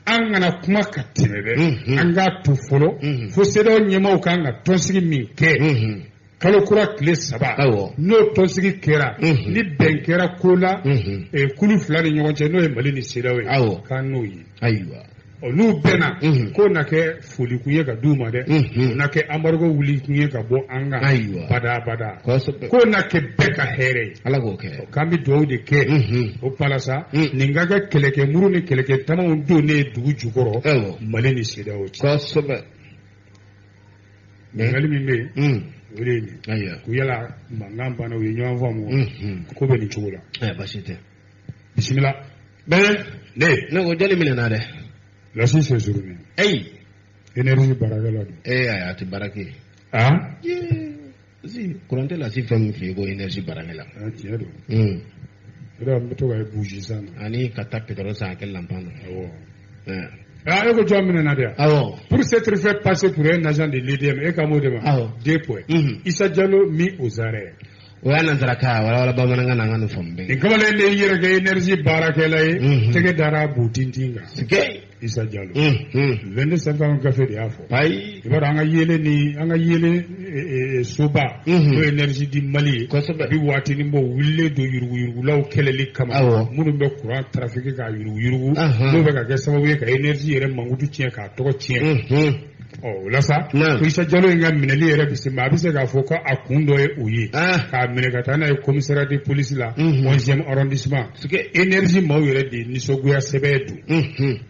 an kana kuma ka tɛmɛ dɛ an k'a to fɔlɔ fo CEDEAO ɲɛmaaw kan ka tɔnsigi min kɛ kalo kura tile 3 n'o tɔnsigi kɛra ni bɛn kɛra ko la kulu 2 ni ɲɔgɔn cɛ n'o ye Mali ni CEDEAO ye k'an n'o ye n'u bɛnna k'o na kɛ foli kun ye ka d'u ma dɛ o na kɛ embargo wuli kun ye ka bɔ an kan bada k'o na kɛ bɛɛ ka hɛrɛ ye Ala k'o kɛ k'an bɛ dugawu de kɛ o palasa nin ka kɛ kɛlɛkɛmuru ni kɛlɛkɛtamaw donnen dugu jukɔrɔ Mali ni CEDEAO cɛ ɲininkali min bɛ yen o de ye nin ko yala mankan banna u ye ɲɔgɔn faamu ko bɛ nin cogo la basi tɛ bisimila ne ko jɔnni minɛna dɛ lasi c'est journée énergie baarakɛla don ayi a tɛ baara kɛ courant tɛ lasi fɛn min fɛ yen ko énergie baarakɛla tiɲɛ don o de an bɛ to ka bougie san ani ka taa pétrole san a kɛ lampan na e ko jɔn minɛna dɛ pour s'être fait passer pour un agent de l'EDM e ka m'o de ma 2 points Issa Diallo mis aux arrêts o y'a nanzaraka wala bamanankan na an ka nin faamu bɛɛ nin kamalen de y'i yɛrɛ kɛ énergie baarakɛla ye tɛgɛ dara butintin kan Issa Diallo 22 septembre gafe de y'a fɔ i b'a dɔn an ka yelen soba n'o ye énergie di Mali ye a bɛ waatinin bɔ wulilen don yuruguyurugulaw kɛlɛli kama minnu bɛ courant trafiqué k'a yuruguyurugu n'o bɛ ka kɛ sababu ye ka énergie yɛrɛ mankutu tiɲɛ k'a tɔgɔ tiɲɛ o la sa ko Issa Diallo in ka minɛli yɛrɛ bɛ se mais a bɛ se k'a fɔ ko a kun dɔ ye o ye k'a minɛ ka taa n'a ye commissariat de police la 11e arrondissement énergie maaw yɛrɛ de nisɔngoya sɛbɛn don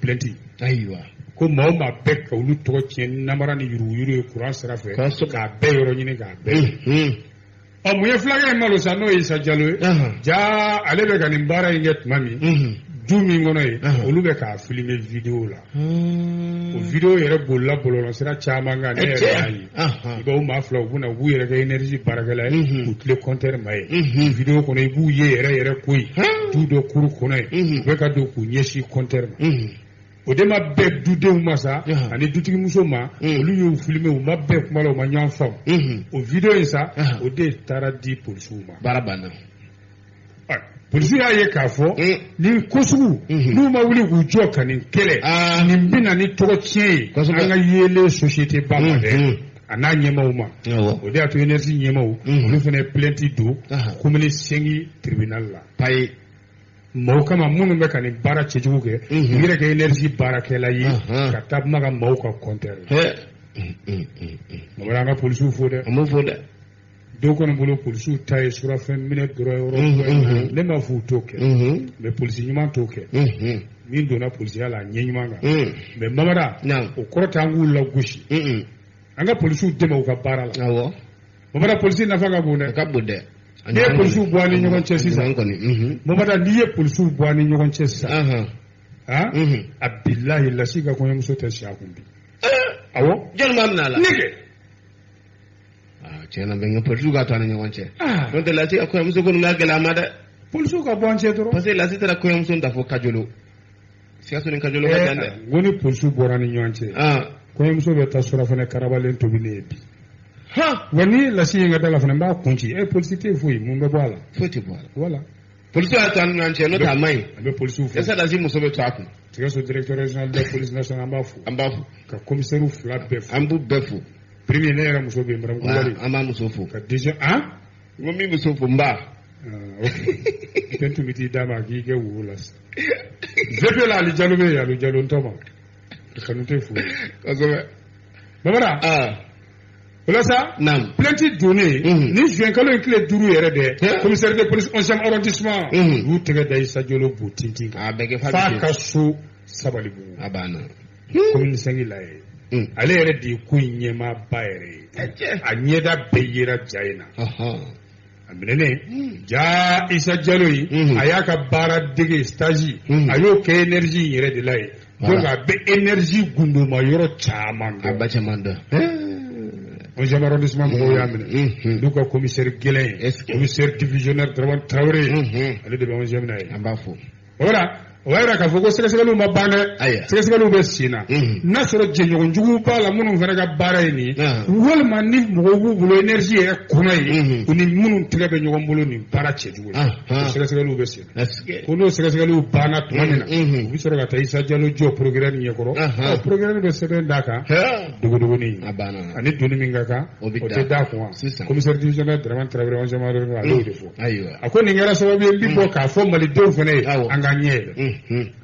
plainte ayiwa ko maa o maa bɛɛ ka olu tɔgɔ tiɲɛ namara ni yuruguyuru ye courant sira fɛ k'a bɛɛ yɔrɔ ɲini k'a bɛɛ mun ye fulakɛ in malo sa n'o ye Issa Diallo ye jaa ale bɛ ka nin baara in kɛ tuma min du min kɔnɔ ye olu bɛ k'a filmer vidéo la o vidéo yɛrɛ bolila bɔlɔlɔsira caman kan ne yɛrɛ y'a ye i b'o maa fila u b'u yɛrɛ kɛ énergie baarakɛla ye k'u tile compteur ma ye vidéo kɔnɔ i b'u ye yɛrɛ koyi du dɔ kuru kɔnɔ ye u bɛ ka don k'u ɲɛsin compteur ma o de ma bɛɛ dudenw ma sa ani dutigimuso ma olu y'u filmer u ma bɛɛ kuma la u ma ɲɔgɔn faamu o vidéo in sa o de taara di polisiw ma baara banna polisiw y'a ye k'a fɔ nin ko sugu n'u ma wuli k'u jɔ ka nin kɛlɛ nin bɛna ni tɔgɔ tiɲɛ ye an ka yelen société ba ma dɛ a n'a ɲɛmaaw ma o de y'a to énergie ɲɛmaaw olu fana ye plainte don commune 5 tribunal la maaw kama minnu bɛ ka nin baara cɛjugu kɛ u yɛrɛ kɛ énergie baarakɛla ye ka taa kuma ka maaw ka compteur la an ka polisiw fo dɛ dɔw kɔni bolo polisiw ta ye surafɛn minɛ dɔrɔn yɔrɔ ne ma f'u t'o kɛ mais polisi ɲuman t'o kɛ min donna polisiya la a ɲɛ ɲuman kan mais Mamada o kɔrɔ tɛ an k'u lagosi an ka polisiw dɛmɛ u ka baara la Mamada polisi nafa ka bon dɛ n'i ye polisiw bɔ an ni ɲɔgɔn cɛ sisan Mamada n'i ye polisiw bɔ an ni ɲɔgɔn cɛ sisan a bilahi Lasi ka kɔɲɔmuso tɛ si a kun bi awɔ jɔn b'a minɛ a la nege tiɲɛna bɛ n polisiw ka to an ni ɲɔgɔn cɛ n'o tɛ Lasi ka kɔɲɔmuso kɔni ka gɛlɛn a ma dɛ polisiw ka bɔ an cɛ dɔrɔn parce que Lasi taara kɔɲɔmuso ta fo Kajolo Sikaso ni Kajolo ka jan dɛ n ko ni polisiw bɔra ni ɲɔgɔn cɛ kɔɲɔmuso bɛ taa surafana karabalen tobilen ye bi wa ni Lasi ye n ka da la fana n b'a kun ci polisi tɛ foyi mun bɛ bɔ a la foyi tɛ bɔ a la voilà polisiw y'a to an ni ɲɔgɔn cɛ n'o tɛ a ma ɲi a bɛ polisiw fo est-ce que Lasi muso bɛ to a kun Sikaso directeur régional de la police nationale an b'a fo ka commissaire fila bɛɛ fo an b'u bɛɛ fo premier ne yɛrɛ muso bɛ yen Maram Kulibali an b'a muso fo ka déjà n ko min muso fo n b'a ok i tun bɛ t'i d'a ma k'i kɛ wo la VP la Ali Jalo bɛ yen Ali Jalo n tɔ ma kanu tɛ fo kosɛbɛ Mamada o la sa plainte donnen ni juin kalo in tile 5 yɛrɛ dɛ commissaire de police 11e arrondissement y'u tɛgɛ da Isa Jalo bo tintin f'a ka so Sabalibugu a banna commune 5 la ye ale yɛrɛ de ye ko in ɲɛmaaba yɛrɛ ye a ɲɛda bɛɛ yera ja in na a minɛnen ja Isa Jalo in a y'a ka baara dege stage a y'o kɛ énergie yɛrɛ de la ye donc a bɛ énergie gundoma yɔrɔ caman dɔn a ba caman dɔn 11e arrondissement mɔgɔw y'a minɛ n'u ka commissaire gɛlɛn commissaire divisionnaire Dramane Traoré ale de bɛ 11e na ye an b'a fo voilà o b'a yira k'a fɔ ko sɛgɛsɛgɛliw ma ban dɛ sɛgɛsɛgɛliw bɛ sen na n'a sɔrɔ jɛɲɔgɔnjugu b'a la minnu fana ka baara ye nin walima ni mɔgɔw b'u bolo énergie yɛrɛ kɔnɔ ye u ni minnu tɛgɛ bɛ ɲɔgɔn bolo nin baara cɛjugu ye o sɛgɛsɛgɛliw bɛ sen na ko n'o sɛgɛsɛgɛliw banna tuma min na u bɛ sɔrɔ ka taa Isa Jalo jɔ procureur ɲɛkɔrɔ procureur bɛ sɛbɛn d'a kan dogodogonin ani donni min ka kan o tɛ d'a kun wa commissaire divisionnaire Dramane Traoré 11e arrondissement ale y'o de fɔ a ko nin kɛra sababu ye n bɛ bɔ k'a fɔ malidenw fana ye an ka ɲɛ yɛlɛ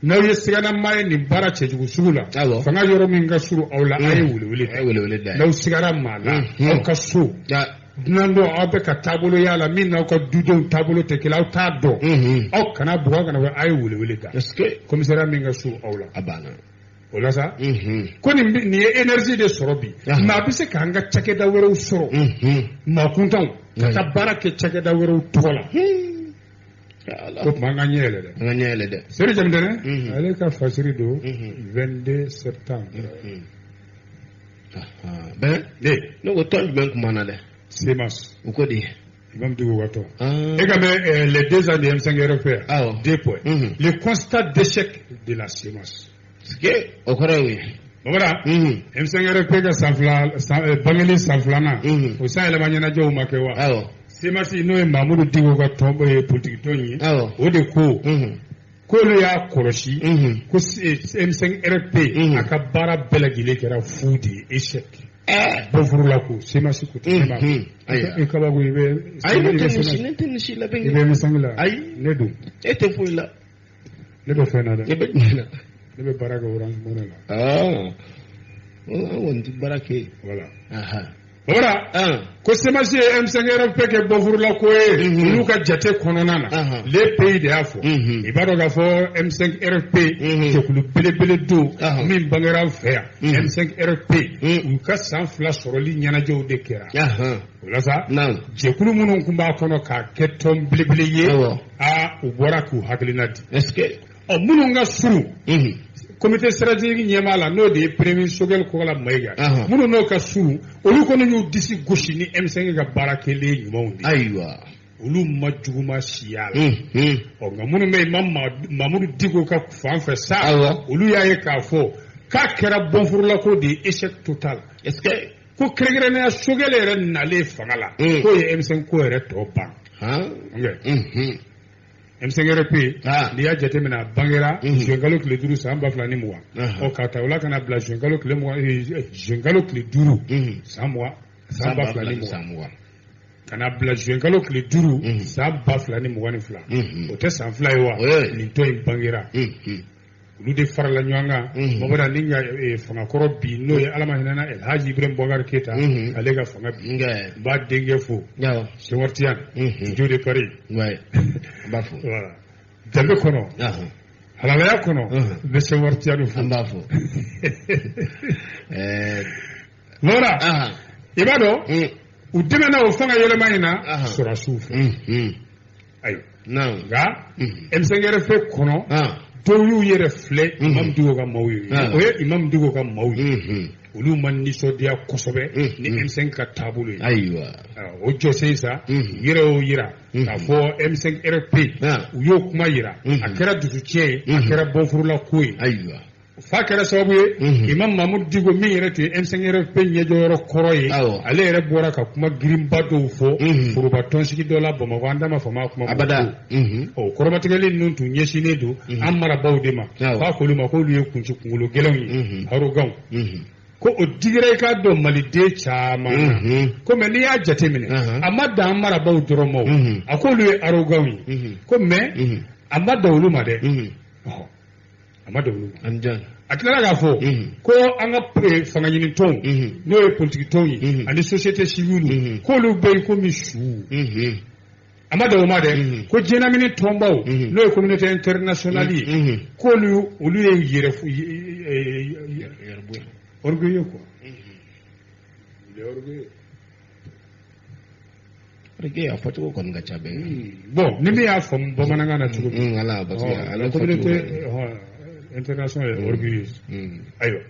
n'aw ye sigana ye nin baara cɛjugu sugu la fanga yɔrɔ min ka surun aw la a ye welewele da n'aw sigara maa la aw ka so dunan dɔ aw bɛ ka taabolo y'a la min n'aw ka dudenw taabolo tɛ kelen aw t'a dɔn aw kana bugɔ aw kana fɔ a ye welewele da commissariat min ka surun aw la o la sa ko nin ye énergie de sɔrɔ bi mais a bɛ se k'an ka cakɛda wɛrɛw sɔrɔ maa kuntanw ka taa baara kɛ cakɛda wɛrɛw tɔgɔ la ko tuma an ka ɲɛ yɛlɛ dɛ Seri Jamdɛnɛ ale ka fasiri don 22 septembre ne ko tɔn jumɛn kuma na dɛ Semas u ko di Imam Diko ka tɔn e ka mɛn les 2 ans de M5 RFP 2 points le constat d'échec de la Semas o kɔrɔ ye Mamada M5 RFP ka bangeli san filanan o san yɛlɛma ɲɛnajɛw ma kɛ wa Semasi n'o ye Mamudu Diko ka tɔn politique tɔn ye o de ko k'olu y'a kɔlɔsi ko M5 RFP a ka baara bɛɛ lajɛlen kɛra fu de ye échec bɔ furula ko Semasi ko tɛ ma e kabako i bɛ M5 la ne don e tɛ foyi la ne bɛ fɛn na dɛ ne bɛ baara kɛ Orange Money la an kɔni tɛ baara kɛ voilà voilà ko Semasi ye M5 RFP kɛ bɔfurula ko ye olu ka jate kɔnɔna na les pays de y'a fɔ i b'a dɔn k'a fɔ M5 RFP jɛkulu belebele don min bangera an fɛ yan M5 RFP u ka san 2 sɔrɔli ɲɛnajɛw de kɛra o la sa jɛkulu minnu tun b'a kɔnɔ k'a kɛ tɔn belebele ye u bɔra k'u hakilina di minnu ka surun comité stratégique ɲɛmaa la n'o de ye premier Sogɛl Kɔgɔla Mayiga minnu n'o ka surun olu kɔni y'u disi gosi ni M5 ka baara kɛlen ɲumanw de ayiwa olu ma juguma siya la nka minnu bɛ yen Mamudu Diko ka fan fɛ sa olu y'a ye k'a fɔ k'a kɛra bɔnfurulako de ye échec total ko kɛrɛnkɛrɛnnenya Sogɛl yɛrɛ nalen fanga la k'o ye M5 ko yɛrɛ tɔ ban M5 RFP n'i y'a jateminɛ a bangera juin kalo tile 5 san 2020 k'a ta o la ka na bila juin kalo tile 5 san 2020 ka na bila juin kalo tile 5 san 2022 o tɛ san 2 ye wa nin tɔn in bangera olu de farala ɲɔgɔn kan mɔgɔda ni ka fanga kɔrɔ bi n'o ye ala ma hinɛna El Hadji Ibrahim Boubacar Keita ale ka fanga bi n b'a denkɛ fo Senghor Tidiane jo de Paris n b'a fo danbe kɔnɔ halalaya kɔnɔ n bɛ Senghor Tidiane fo n b'a fo Lora i b'a dɔn u dɛmɛna o fanga yɛlɛma in na sɔrɔsiw fɛ ayiwa nka M5RFP kɔnɔ dɔw y'u yɛrɛ filɛ Imam Dicko ka maaw ye o ye Imam Dicko ka maaw ye olu ma nisɔndiya kosɛbɛ ni M5 ka taabolo ye ayiwa o jɔsen sa u yɛrɛ y'o yira k'a fɔ M5RFP u y'o kuma yira a kɛra dusutiɲɛ ye a kɛra bɔnfurula ko ye ayiwa fa kɛra sababu ye Imam Mahmud Dicko min yɛrɛ tun ye M5RFP ɲɛjɔyɔrɔ kɔrɔ ye ale yɛrɛ bɔra ka kuma girinba dɔw fɔ foroba tɔnsigi dɔ la Bamakɔ an da ma fama kuma abada kɔrɔmatigɛli ninnu tun ɲɛsinnen don an marabaw de ma f'a k'olu ma k'olu ye kunci kunkolo gɛlɛnw ye haroganw ko o digira i k'a dɔn maliden caman na ko mɛ n'i y'a jateminɛ a ma dan an marabaw dɔrɔn ma a k'olu ye haroganw ye ko mɛ a ma dan olu ma dɛ a ma dan olu ma a tilala k'a fɔ ko an ka fanga ɲinitɔnw n'o ye politikitɔnw ye ani société civile k'olu bɛ yen komi su a ma dan o ma dɛ ko diɲɛlamini tɔnbaw n'o ye communauté internationale ye k'olu ye yɛrɛ orgueilleux quoi il est orgueilleux a fɔcogo kɔni ka ca bɛɛ bon ni min y'a faamu bamanankan na cogo min la communauté internationale est orgueilleuse ayiwa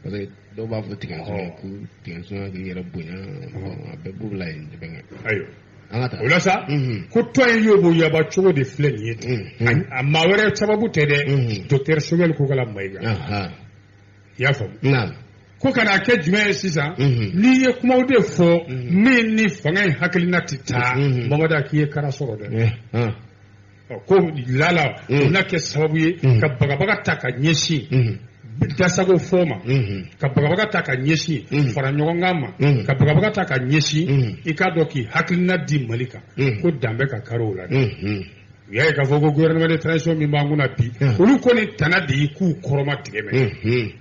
parce que dɔw b'a fɔ tigɛnsɔn ko tigɛnsɔn k'i yɛrɛ bonya a bɛɛ b'u la yen ayiwa o la sa ko tɔn in y'o yaba cogo de filɛ nin ye ten a maa wɛrɛ sababu tɛ dɛ docteur Choguel Kokala Mayiga i y'a faamu ko kana kɛ jumɛn ye sisan n'i ye kumaw de fɔ min ni fanga in hakilina tɛ taa Mamada k'i ye kara sɔrɔ dɛ ko lala o na kɛ sababu ye ka bagabaga ta ka ɲɛsin dasago fɔ ma ka bagabaga ta ka ɲɛsin fara ɲɔgɔnkan ma ka bagabaga ta ka ɲɛsin i k'a dɔn k'i hakilina di Mali kan ko dan bɛ ka kari o la dɛ u y'a ye k'a fɔ ko gouvernement de transition min b'an kunna bi olu kɔni tana de ye k'u kɔrɔma tigɛ mɛn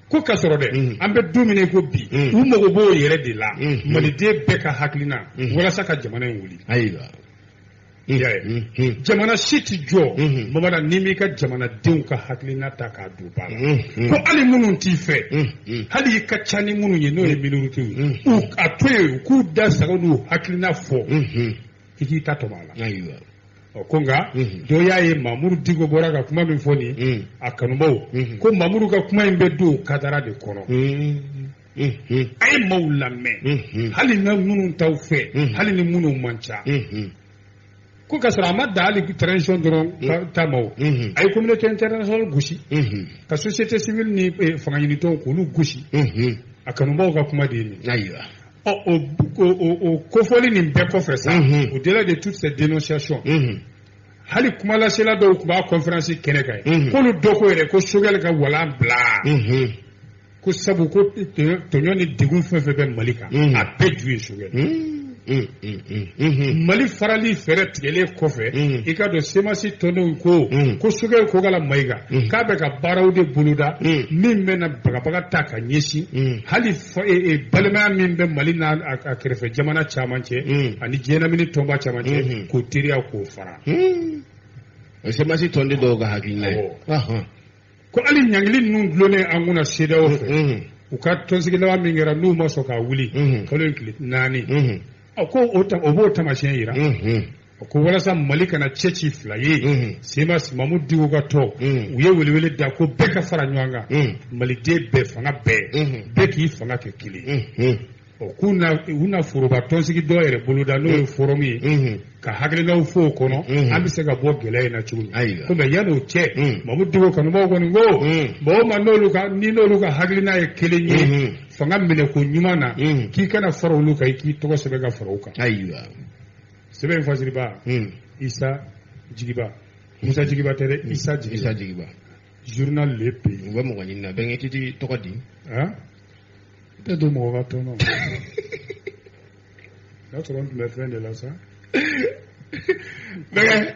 ko ka sɔrɔ dɛ an bɛ don min ko bi u mago b'o yɛrɛ de la maliden bɛɛ ka hakilina walasa ka jamana in wuli ayiwa jamana si tɛ jɔ Mamada n'i m'i ka jamanadenw ka hakilina ta k'a don ba la ko hali minnu t'i fɛ hali i ka ca ni minnu ye n'o ye minorités ye a to yen u k'u da sago n'u hakilina fɔ i k'i ta tɔmɔ a la ayiwa ko nka dɔ y'a ye Mamudu Dicko bɔra ka kuma min fɔ nin a kanubaw ko Mamudu ka kuma in bɛ don kadara de kɔnɔ a ye maaw lamɛn hali na minnu t'aw fɛ hali ni minnu man ca ko ka sɔrɔ a ma da hali transition dɔrɔn ta ma o a ye communauté internationale gosi ka société civile ni fanga ɲinitɔnw k'olu gosi a kanubaw ka kuma de ye nin ayiwa o kofɔli nin bɛɛ kɔfɛ sa au-delà de toutes ces dénonciations hali kumalasela dɔw tun b'a conférence kɛnɛ kan ye k'olu dɔ ko yɛrɛ ko Choguel ka walan bila ko sabu ko tɔɲɔ ni degun fɛn fɛn bɛ Mali kan a bɛɛ ju ye Choguel Mali farali fɛrɛ tigɛlen kɔfɛ i ka dɔn semasi tɔndenw ko Choguel Kokala Mayiga k'a bɛ ka baaraw de boloda min bɛna bagabaga ta ka ɲɛsin hali balimaya min bɛ Mali n'a a kɛrɛfɛ jamana caman cɛ ani diɲɛlamini tɔnba caman cɛ k'o teriya k'o fara o semasi tɔnden dɔw ka hakilina ye ko hali ɲangili ninnu dulonnen an kunna CEDEAO fɛ u ka tɔnsigi laban min kɛra n'u ma sɔn k'a wuli kalo in tile 4 ko o b'o tamasiyɛn yira ko walasa Mali kana cɛ ci fila ye Mamudu Dicko ka tɔ u ye welewele da ko bɛɛ ka fara ɲɔgɔn kan maliden bɛɛ fanga bɛɛ k'i fanga kɛ kelen k'u na foroba tɔnsigi dɔ yɛrɛ boloda n'o ye forum ye ka hakilinaw fɔ o kɔnɔ an bɛ se ka bɔ gɛlɛya in na cogo min ko mɛ yan'o cɛ Mamudu Dicko kanubaw kɔni ko mɔgɔw ma ni n'olu ka hakilina ye kelen ye fanga minɛ ko ɲuman na k'i kana fara olu kan i k'i tɔgɔ sɛbɛn ka fara o kan ayiwa sɛbɛn in fasiriba Isa Jigiba Musa Jigiba tɛ dɛ Isa Jigiba journal Le Pays u bɛ mɔgɔ ɲini na bɛɛ ŋa titi tɔgɔ di tɛ don mɔgɔ ka tɔn na y'a sɔrɔ n tun bɛ fɛn de la sa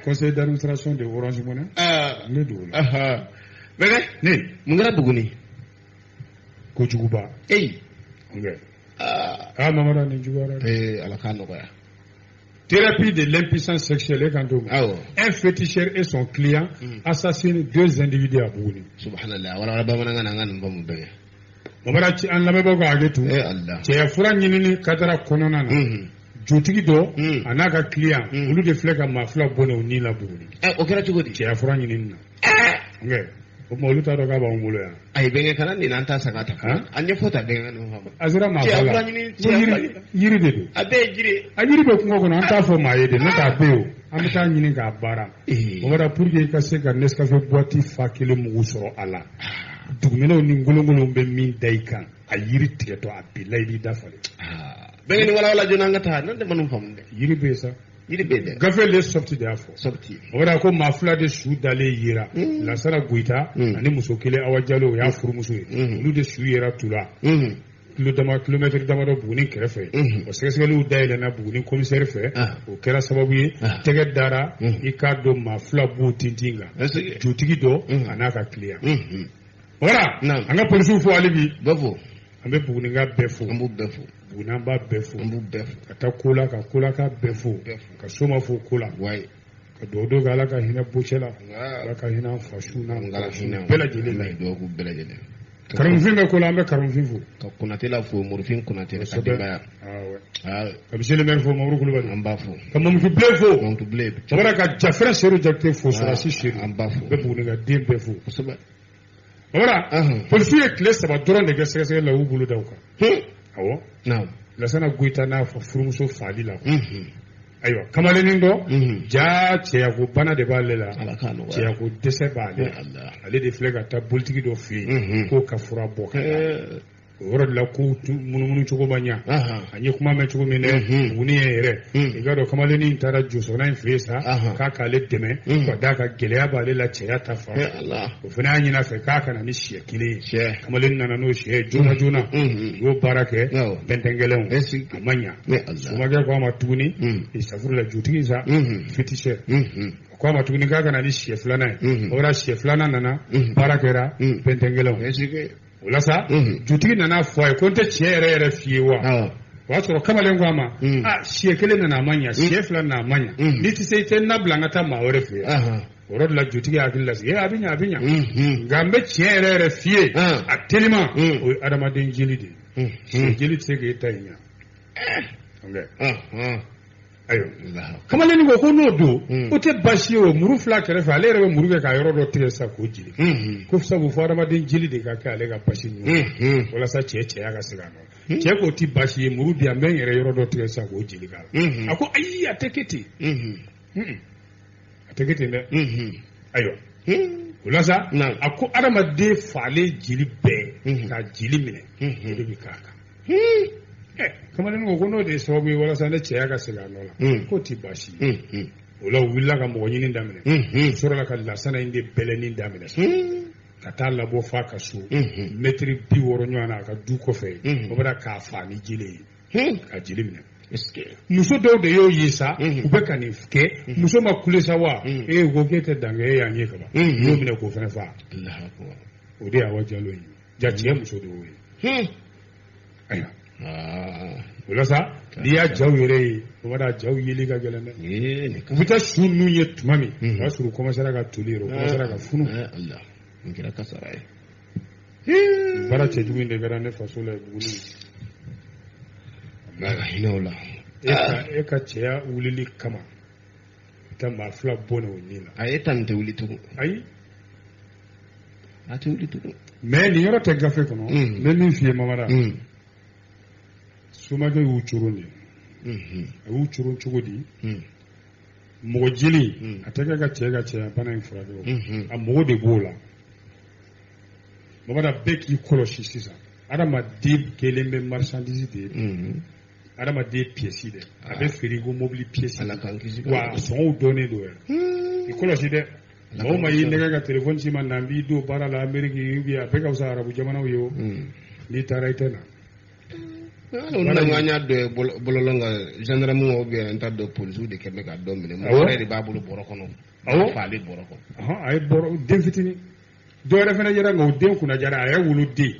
conseil d'administration de Orange Money ne don o la ne mun gara buguni ko juguba mamara ni jugara alaka noya. Thérapie de l'impuissance sexuelle quand un féticheur et son client assassinent 2 individus à Buguni. Subhanallah wala bamana ngana bamu be. Mamara ci an lamebo ga agetu Allah ci fura nyini kadara konona na jotigi do anaka client ulu de fleka mafla bono ni la Buguni. O kera ci godi ci fura nyini na o mo lu ta do ga ba ngolo ya ay be ngana ni nanta sagata anya fota be ngana no azira ma fala yiri de do abe jiri ajiri be kungo kono anta fo ma yede no ta be o amta nyini ga bara o wara pour que ka se ga Nescafé boîte fa kele mugu soro ala dugumeno ni ngolongolo be min daykan a yiri tigeto a bilay di dafale be ngani wala jona ngata non de manum famde yiri be sa yiri be de gafe le sorti de afo sorti o wara ko mafla de su dale yira la sara guita ani muso kele awajalo ya furu muso lu de su yira tula kilomètre dama do Buguni kɛrɛfɛ o sɛgɛsɛgɛliw dayɛlɛ na Buguni commissaire fɛ o kɛra sababu ye tɛgɛ dara i k'a dɔn maa 2 b'u tintin kan jotigi dɔ a n'a ka client wala an ka polisiw fo hali bi an bɛ Buguninka bɛɛ fo Buguni an b'a bɛɛ fo ka taa kola ka kolaka bɛɛ fo ka soma fo kola ka dugawu kɛ Ala ka hinɛ bocɛ la Ala ka hinɛ an fasu n'an bɛɛ lajɛlen la karamufin bɛ kola an bɛ karamufin fo ka Konate la fo Morufin Konate ka denbaya ka monsieur le maire fo Mamadou Kulubali an b'a fo ka Mamutu Ble fo Mamutu Ble sabara ka Jafra Seru Jakite fo Sorasi Seru an b'a fo bɛ Buguni ka den bɛɛ fo sabara polisiw ye tile 3 dɔrɔn de kɛ sɛgɛsɛgɛli la u bolo da u kan awɔ Lasana Guita n'a fɔ furumuso faali la ayiwa kamalenin dɔ ja cɛyako bana de b'ale la cɛyako dɛsɛ b'ale ale de filɛ ka taa politiki dɔ fɛ yen k'o ka fura bɔ ka taa o yɔrɔ de la ko munumunu cogo ma ɲa an ye kuma mɛn cogo min dɛ Buguni ye yɛrɛ i k'a dɔn kamalenin taara jɔsɔgɔna in fɛ yen sa k'a k'ale dɛmɛ ka d'a ka gɛlɛya b'ale la cɛya ta fan o fana y'a ɲin'a fɛ k'a kana ni sɛ kelen ye kamalenin nana n'o sɛ ye joona joona y'o baara kɛ bɛntɛngɛlɛnw a ma ɲa somakɛ ko a ma tuguni safuru la jotigi sa féticheur o ko a ma tuguni k'a kana ni sɛ 2nan ye o kɛra sɛ 2nan nana baara kɛra bɛntɛngɛlɛnw o la sa jotigi nana fɔ a ye ko n tɛ tiɲɛ yɛrɛ f'i ye wa o y'a sɔrɔ kamalen ko a ma sɛ 1 nana a ma ɲa sɛ 2 nana a ma ɲa n'i tɛ se i tɛ na bila an ka taa maa wɛrɛ fɛ yen o yɔrɔ de la jotigi hakili la sigi a bɛ ɲa nka n bɛ tiɲɛ yɛrɛ f'i ye a telima o ye adamaden jeli de ye sɛ jeli tɛ se k'e ta in ɲa ayiwa kamalenin ko n'o don o tɛ baasi ye o muru 2 kɛrɛfɛ ale yɛrɛ bɛ muru kɛ ka yɔrɔ dɔ tigɛ sa k'o jeli ko sabu fɔ adamaden jeli de ka kɛ ale ka basi ɲuman walasa cɛya ka se ka nɔ cɛ k'o tɛ baasi ye muru di yan n bɛ n yɛrɛ yɔrɔ dɔ tigɛ sa k'o jeli k'a la a ko ayi a tɛ kɛ ten a tɛ kɛ ten dɛ ayiwa o la sa a ko adamaden faalen jeli bɛɛ ka jeli minɛ o de bɛ k'a kan kamalenin ko n'o de ye sababu ye walasa ne cɛya ka segin a nɔ la k'o tɛ baasi ye o la u wulila ka mɔgɔ ɲini daminɛ u sɔrɔla ka Lasana in de bɛlɛnni daminɛ ka taa labɔ f'a ka so mɛtiri 60 ɲɔgɔn na a ka du kɔfɛ o bɛna k'a fa ni jeli ye ka jeli minɛ muso dɔw de y'o ye sa u bɛ ka nin kɛ muso ma kule sa wa ko k'e tɛ dankɛ e y'an ye kaban u y'o minɛ k'o fana fa o de y'Awa Jalo ye ja cɛ muso de y'o ye ayiwa o la sa n'i y'a jaw yɛrɛ ye o b'a jaw yeli ka gɛlɛn dɛ u bɛ taa su ninnu ye tuma min o y'a sɔrɔ u commencera ka toli yɛrɛ u commencera ka funu baara cɛjugu in de kɛra ne faso la Buguni e ka cɛya wulili kama i tɛ maa 2 bɔ ne o nin na a ye tan tɛ wuli tugun ayi a tɛ wuli tugun mais nin yɔrɔ tɛ gafe kɔnɔ n bɛ min f'i ye Mamara Somakɛ y'u coron de a y'u coron cogo di mɔgɔ jeli a tɛ kɛ ka cɛ ka cɛya bana in furakɛ a mɔgɔ de b'o la Mamara bɛɛ k'i kɔlɔsi sisan adamaden kelen bɛ marchandise de ye adamaden pièce dɛ a bɛ feere ko mobili pièce wa sɔngɔw dɔnnen don yɛrɛ i kɔlɔsi dɛ mɔgɔ ma y'i nɛgɛ ka téléphone ci ma na n b'i don baara la Amérique a bɛɛ ka fisa arabu jamanaw ye o n'i taara i tɛ na n y'a dɔn bɔlɔlɔ nka gendarme ou bien n t'a dɔn polisiw de kɛmɛ k'a dɔ minɛ mɔgɔ wɛrɛ de b'a bolo bɔrɔ kɔnɔ a fa ale bɔrɔ kɔnɔ a ye bɔrɔ den fitinin dɔwɛrɛ fana yɛrɛ nka o den kunna jara a yɛrɛ woloden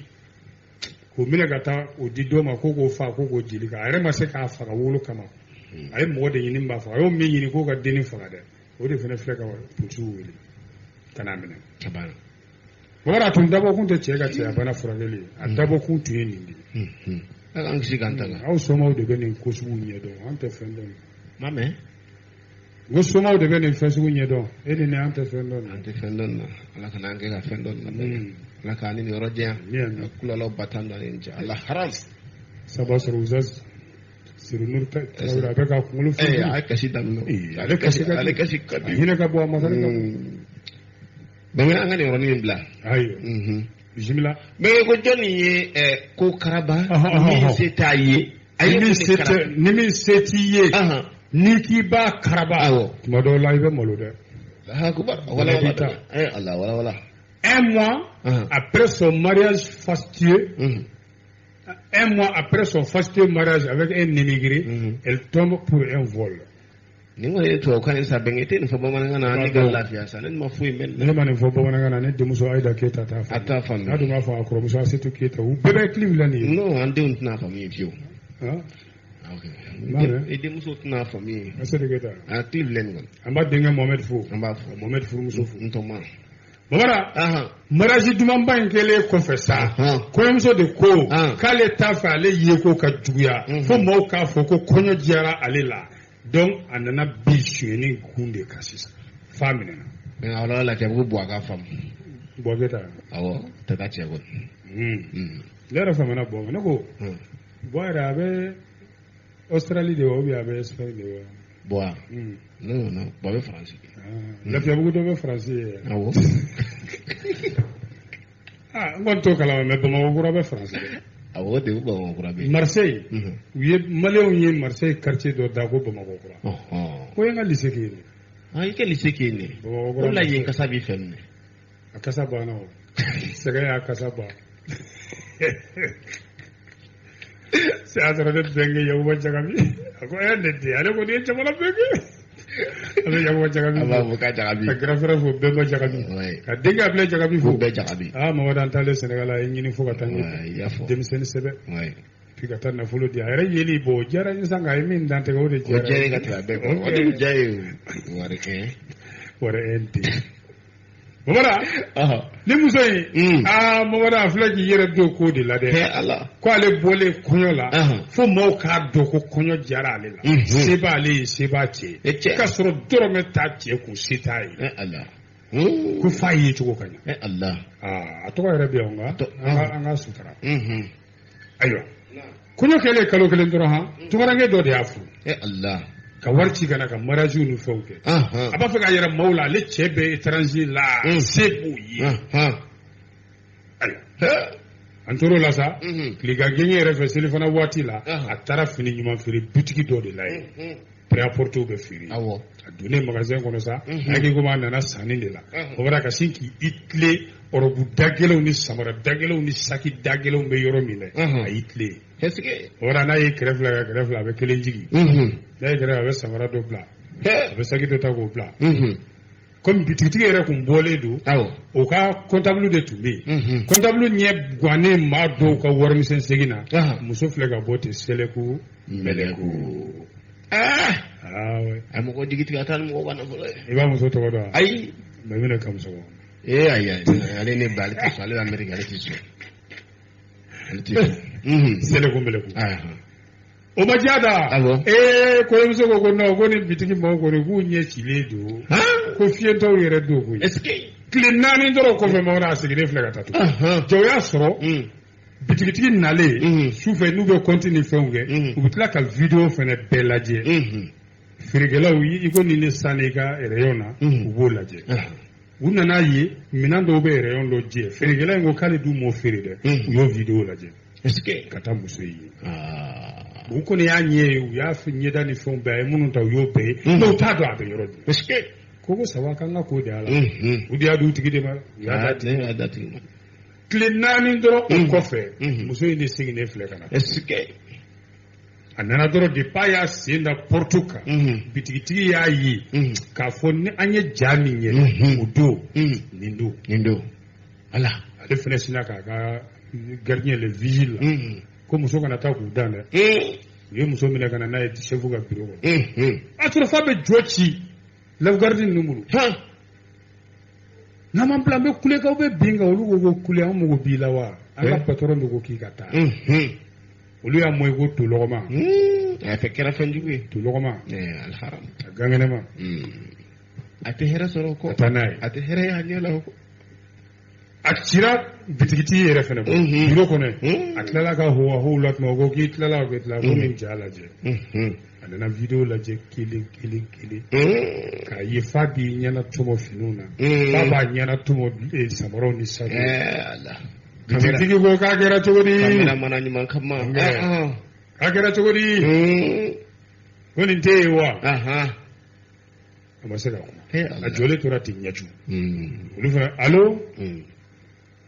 k'o minɛ ka taa o di dɔ ma ko k'o fa ko k'o jeli kan a yɛrɛ ma se k'a faga wolo kama a ye mɔgɔ de ɲini b'a faga a y'o min ɲini k'o ka denni faga dɛ o de fana filɛ ka polisiw wele ka n'a minɛ Bɔbɔra a tun dabɔkun tɛ cɛ ka cɛya bana furakɛli a dabɔkun tun ye nin de ye an kisi k'an tanga aw somɔgɔw de bɛ nin ko sugu ɲɛdɔn an tɛ fɛn dɔn ma mɛn ko somɔgɔw de bɛ nin fɛn sugu ɲɛdɔn e ni ne an tɛ fɛn dɔn an tɛ fɛn dɔn na ala kana an kɛ ka fɛn dɔn na ala k'an ni yɔrɔ jɛya kulalaw ba tan dɔn in cɛ ala haram saba sɔrɔ uzas sirunur tarawele a bɛ ka kunkolo fili a ye kasi daminɛ ale kasi ka di hinɛ ka bɔ a masakɛ ka bamanan an ka nin yɔrɔnin in bila ayiwa bisimila mɛ ko jɔn nin ye ko karaba min se t'a ye ni min se t'i ye n'i k'i b'a karaba awɔ tuma dɔw la i bɛ malo dɛ wala un mois après son mariage fastueux un mois après son fastueux mariage avec un immigré elle tombe pour un vol ni ko ye to kan sa benge te ni fo bamanankan na ni gal lafiya sa ne ma foyi men ne ma ne fo bamanankan na ne demuso Aida Keita ta fa ata fa na duma fa akoro muso Asetu Keita u bebe Cleveland ni no an de untna fa mi fiu okay e demuso tna fa mi Asetu Keita Cleveland gon amba denga Mohamed Fo amba fo Mohamed Fo muso Fo ntoma Bɔbɔra mariage duman ba in kɛlen kɔfɛ sa kɔɲɔmuso de ko k'ale t'a fɛ ale ye ko ka juguya fo mɔɔw k'a fɔ ko kɔɲɔ diyara ale la donc a nana bi suyɛni kun de kan sisan f'a minɛna mais ala la kɛ ko bɔ a ka faamu bɔ ta awɔ tɛ taa cɛ ko ne yɛrɛ faamana bɔ ne ko bɔ yɛrɛ a bɛ Australie de wa ou bien a bɛ Espagne de wa bɔ non bɔ bɛ France Lafiyabugu dɔ bɛ France ye awɔ n kɔni t'o kalama mais Bamakɔ kura bɛ France awɔ de Bamakɔ kura bɛ Marseille u ye maliyɛnw ye Marseille quartier dɔ da ko Bamakɔ kura ko ye n ka lycée kɛ yen i ka lycée kɛ yen o la yen kasa b'i fɛ minɛ a kasa banna o sɛgɛn y'a kasa ban c'est à dire ne bɛnkɛ Yakuba Jagabi a ko ne den ale kɔni ye jamana bɛɛ kɛ a bɛ Yakuba Jagabi a b'a fɔ k'a Jagabi ka grand frère fo Bɛnba Jagabi ka denkɛ Abilaye Jagabi fo bɛɛ Jagabi Mamadu an taalen Sénégal a ye ɲini fo ka taa ɲɛ denmisɛnnin sɛbɛ puis ka taa nafolo di a yɛrɛ yeli bɔ o diyara n ye san a ye min dan tigɛ o de diyara o diyara ka tɛmɛ a bɛɛ kan o de bɛ diya ye wari NT Bɔbɔra ni muso in Mamadu a filɛ k'i yɛrɛ don ko de la dɛ ko ale bɔlen kɔɲɔ la fo mɔɔw k'a dɔn ko kɔɲɔ diyara ale la se b'ale ye se b'a cɛ k'a sɔrɔ dɔrɔmɛ t'a cɛ kun se t'a ye ko f'a ye cogo ka ɲɛ a tɔgɔ yɛrɛ bɛ yan nka an ka sutura ayiwa kɔɲɔ kɛlen kalo kelen dɔrɔn tukarankɛ dɔ de y'a furu ka wari ci kana ka mariage ni fɛnw kɛ a b'a fɛ k'a yɛrɛ maaw la ale cɛ bɛ étranger la se b'o ye ayiwa an tor'o la sa tilegan gɛngɛ yɛrɛ fɛ selifana waati la a taara fini ɲuman feere butigi dɔ de la yen prêt-à-porter bɛ feere a donnen magasin kɔnɔ sa a y'a komi a nana sanni de la o bɛra ka sin k'i tilen ɔrɔbu dagɛlɛnw ni samara dagɛlɛnw ni saki dagɛlɛnw bɛ yɔrɔ min na a y'i tilen o bɛra n'a ye kɛrɛ fila ka kɛrɛ fila a bɛ kelen jigi n'a ye kɛrɛ a bɛ samara dɔ bila a bɛ saki dɔ ta k'o bila komi bitigitigi yɛrɛ kun bɔlen don o ka comptable de tun bɛ yen comptable ɲɛ gannen maa dɔw ka warimisɛn segin na muso filɛ ka bɔ ten sɛlɛku mɛlɛku a mɔgɔ jigitigi a taa ni mɔgɔ ka nafolo ye i b'a muso tɔgɔ dɔn wa ayi mais i bɛna ka muso kɔnɔ ayi ale ne ba ale tɛ sɔn ale bɛ Amérique ale tɛ sɔn ale tɛ sɔn sɛlɛku mɛlɛku o ma diya da kɔɲɔmuso ko non ko ni bitigi mɔgɔw kɔni k'u ɲɛ cilen don ko fiyɛntɔw yɛrɛ don koyi tile 4 dɔrɔn kɔfɛ Mamadu a sigilen filɛ ka taa tun jɔ y'a sɔrɔ bitigitigi nalen sufɛ n'u bɛ compte ni fɛnw kɛ u bɛ tila ka vidéo fana bɛɛ lajɛ feerekɛlaw i ko ni ne sanni i ka rayon na u b'o lajɛ u nana ye minɛn dɔw bɛ rayon dɔ jɛ feerekɛla in ko k'ale dun m'o feere dɛ u y'o vidéo lajɛ ka taa muso ye u kɔni y'a ɲɛ ye u y'a ɲɛda ni fɛnw bɛɛ a ye minnu ta u y'o bɛɛ ye mais u t'a dɔn a bɛ yɔrɔ jumɛn ko saba k'an ka ko de y'a la u de y'a di u tigi de ma u y'a da tigi ma tile 4 dɔrɔn o kɔfɛ muso in de seginnen filɛ ka na a nana dɔrɔn depuis a y'a sen da porte kan bitigitigi y'a ye k'a fɔ ni an ye ja min ye o don nin don ala ale fana sina k'a ka gardien le vigile ko muso kana taa k'u dan dɛ u ye muso minɛ ka na n'a ye chef ka bureau kɔnɔ a tora f'a bɛ jɔ ci lafgardi ninnu bolo n'an m'an bila an bɛ kule k'aw bɛ bin kan olu ko ko kule an mago b'i la wa an ka patron de ko k'i ka taa olu y'a mɔ i ko to lɔgɔma a fɛ kɛra fɛn jugu ye to lɔgɔma alharam a gangɛnɛma a tɛ hɛrɛ sɔrɔ ko a taa n'a ye a tɛ hɛrɛ y'a ɲɛ la o a cira bitigitigi yɛrɛ fɛnɛ bɔ bureau kɔnɔ a tilala ka ho la tuma ko k'i tilala o bɛ tila ko min ja lajɛ a nana video lajɛ kelen k'a ye f'a b'i ɲɛna tɔmɔ finiw na f'a b'a ɲɛna tɔmɔ samaraw ni sabu bitigitigi ko k'a kɛra cogo di kameramana ɲuman kama k'a kɛra cogo di ko nin tɛ yen wa a ma se ka kuma a jɔlen tora ten ɲɛju olu fana allo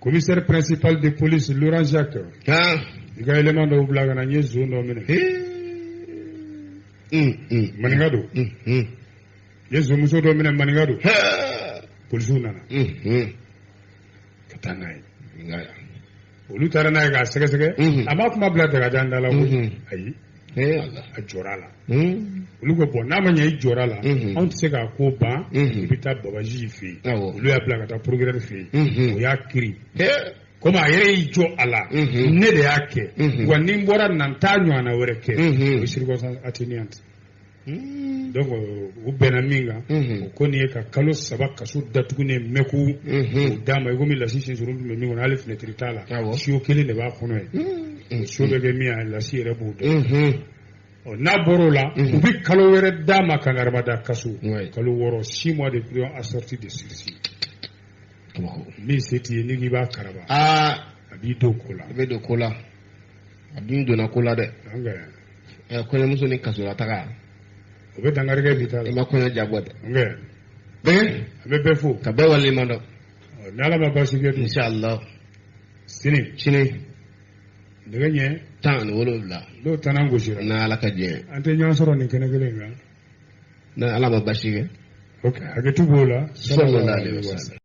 commissaire principal de police Laurent Jacques i ka élément dɔw bila ka na n ye zone dɔ minɛ maninka don n ye zonmuso dɔ minɛ maninka don polisiw nana ka taa n'a ye olu taara n'a ye k'a sɛgɛsɛgɛ a m'a kuma bila dagajan da la ko ayi a jɔra la olu ko bon n'a ma ɲɛ i jɔra la anw tɛ se k'a ko ban i bɛ taa babaji fɛ yen olu y'a bila ka taa procureur fɛ yen o y'a kiiri komi a yɛrɛ y'i jɔ a la ne de y'a kɛ wa ni n bɔra nan t'a ɲɔgɔnna wɛrɛ kɛ o ye circonstance atténuante donc u bɛnna min kan o ko nin ye ka kalo 3 kaso datugulen mɛku o d'a ma i komi lasi sinsuru tun bɛ min kɔnɔ hali fenêtre t'a la siyo kelen de b'a kɔnɔ yen so bɛ kɛ min a lasi yɛrɛ b'o dɔn n'a bɔr'o la u bɛ kalo wɛrɛ d'a ma kangarabada kaso kalo 6 6 mois de prison assorti de sursis min se t'i ye n'i k'i b'a karaba a b'i don ko la a bɛ don ko la a dun donna ko la dɛ kɔɲɔmuso ni kasola taga o bɛ dangarikɛ bi t'a la i ma kɔɲɔ jabɔ dɛ a bɛ bɛɛ fo ka bɛɛ waleɲuman dɔn ni Ala ma baasi kɛ dun inshallah sini nɛgɛ ɲɛ 17 n'o tana gosira na Ala ka diɲɛ an tɛ ɲɔgɔn sɔrɔ nin kɛnɛ kelen kan na Ala ma baasi kɛ ok hakɛto b'o la sallallahu alaihi wasallam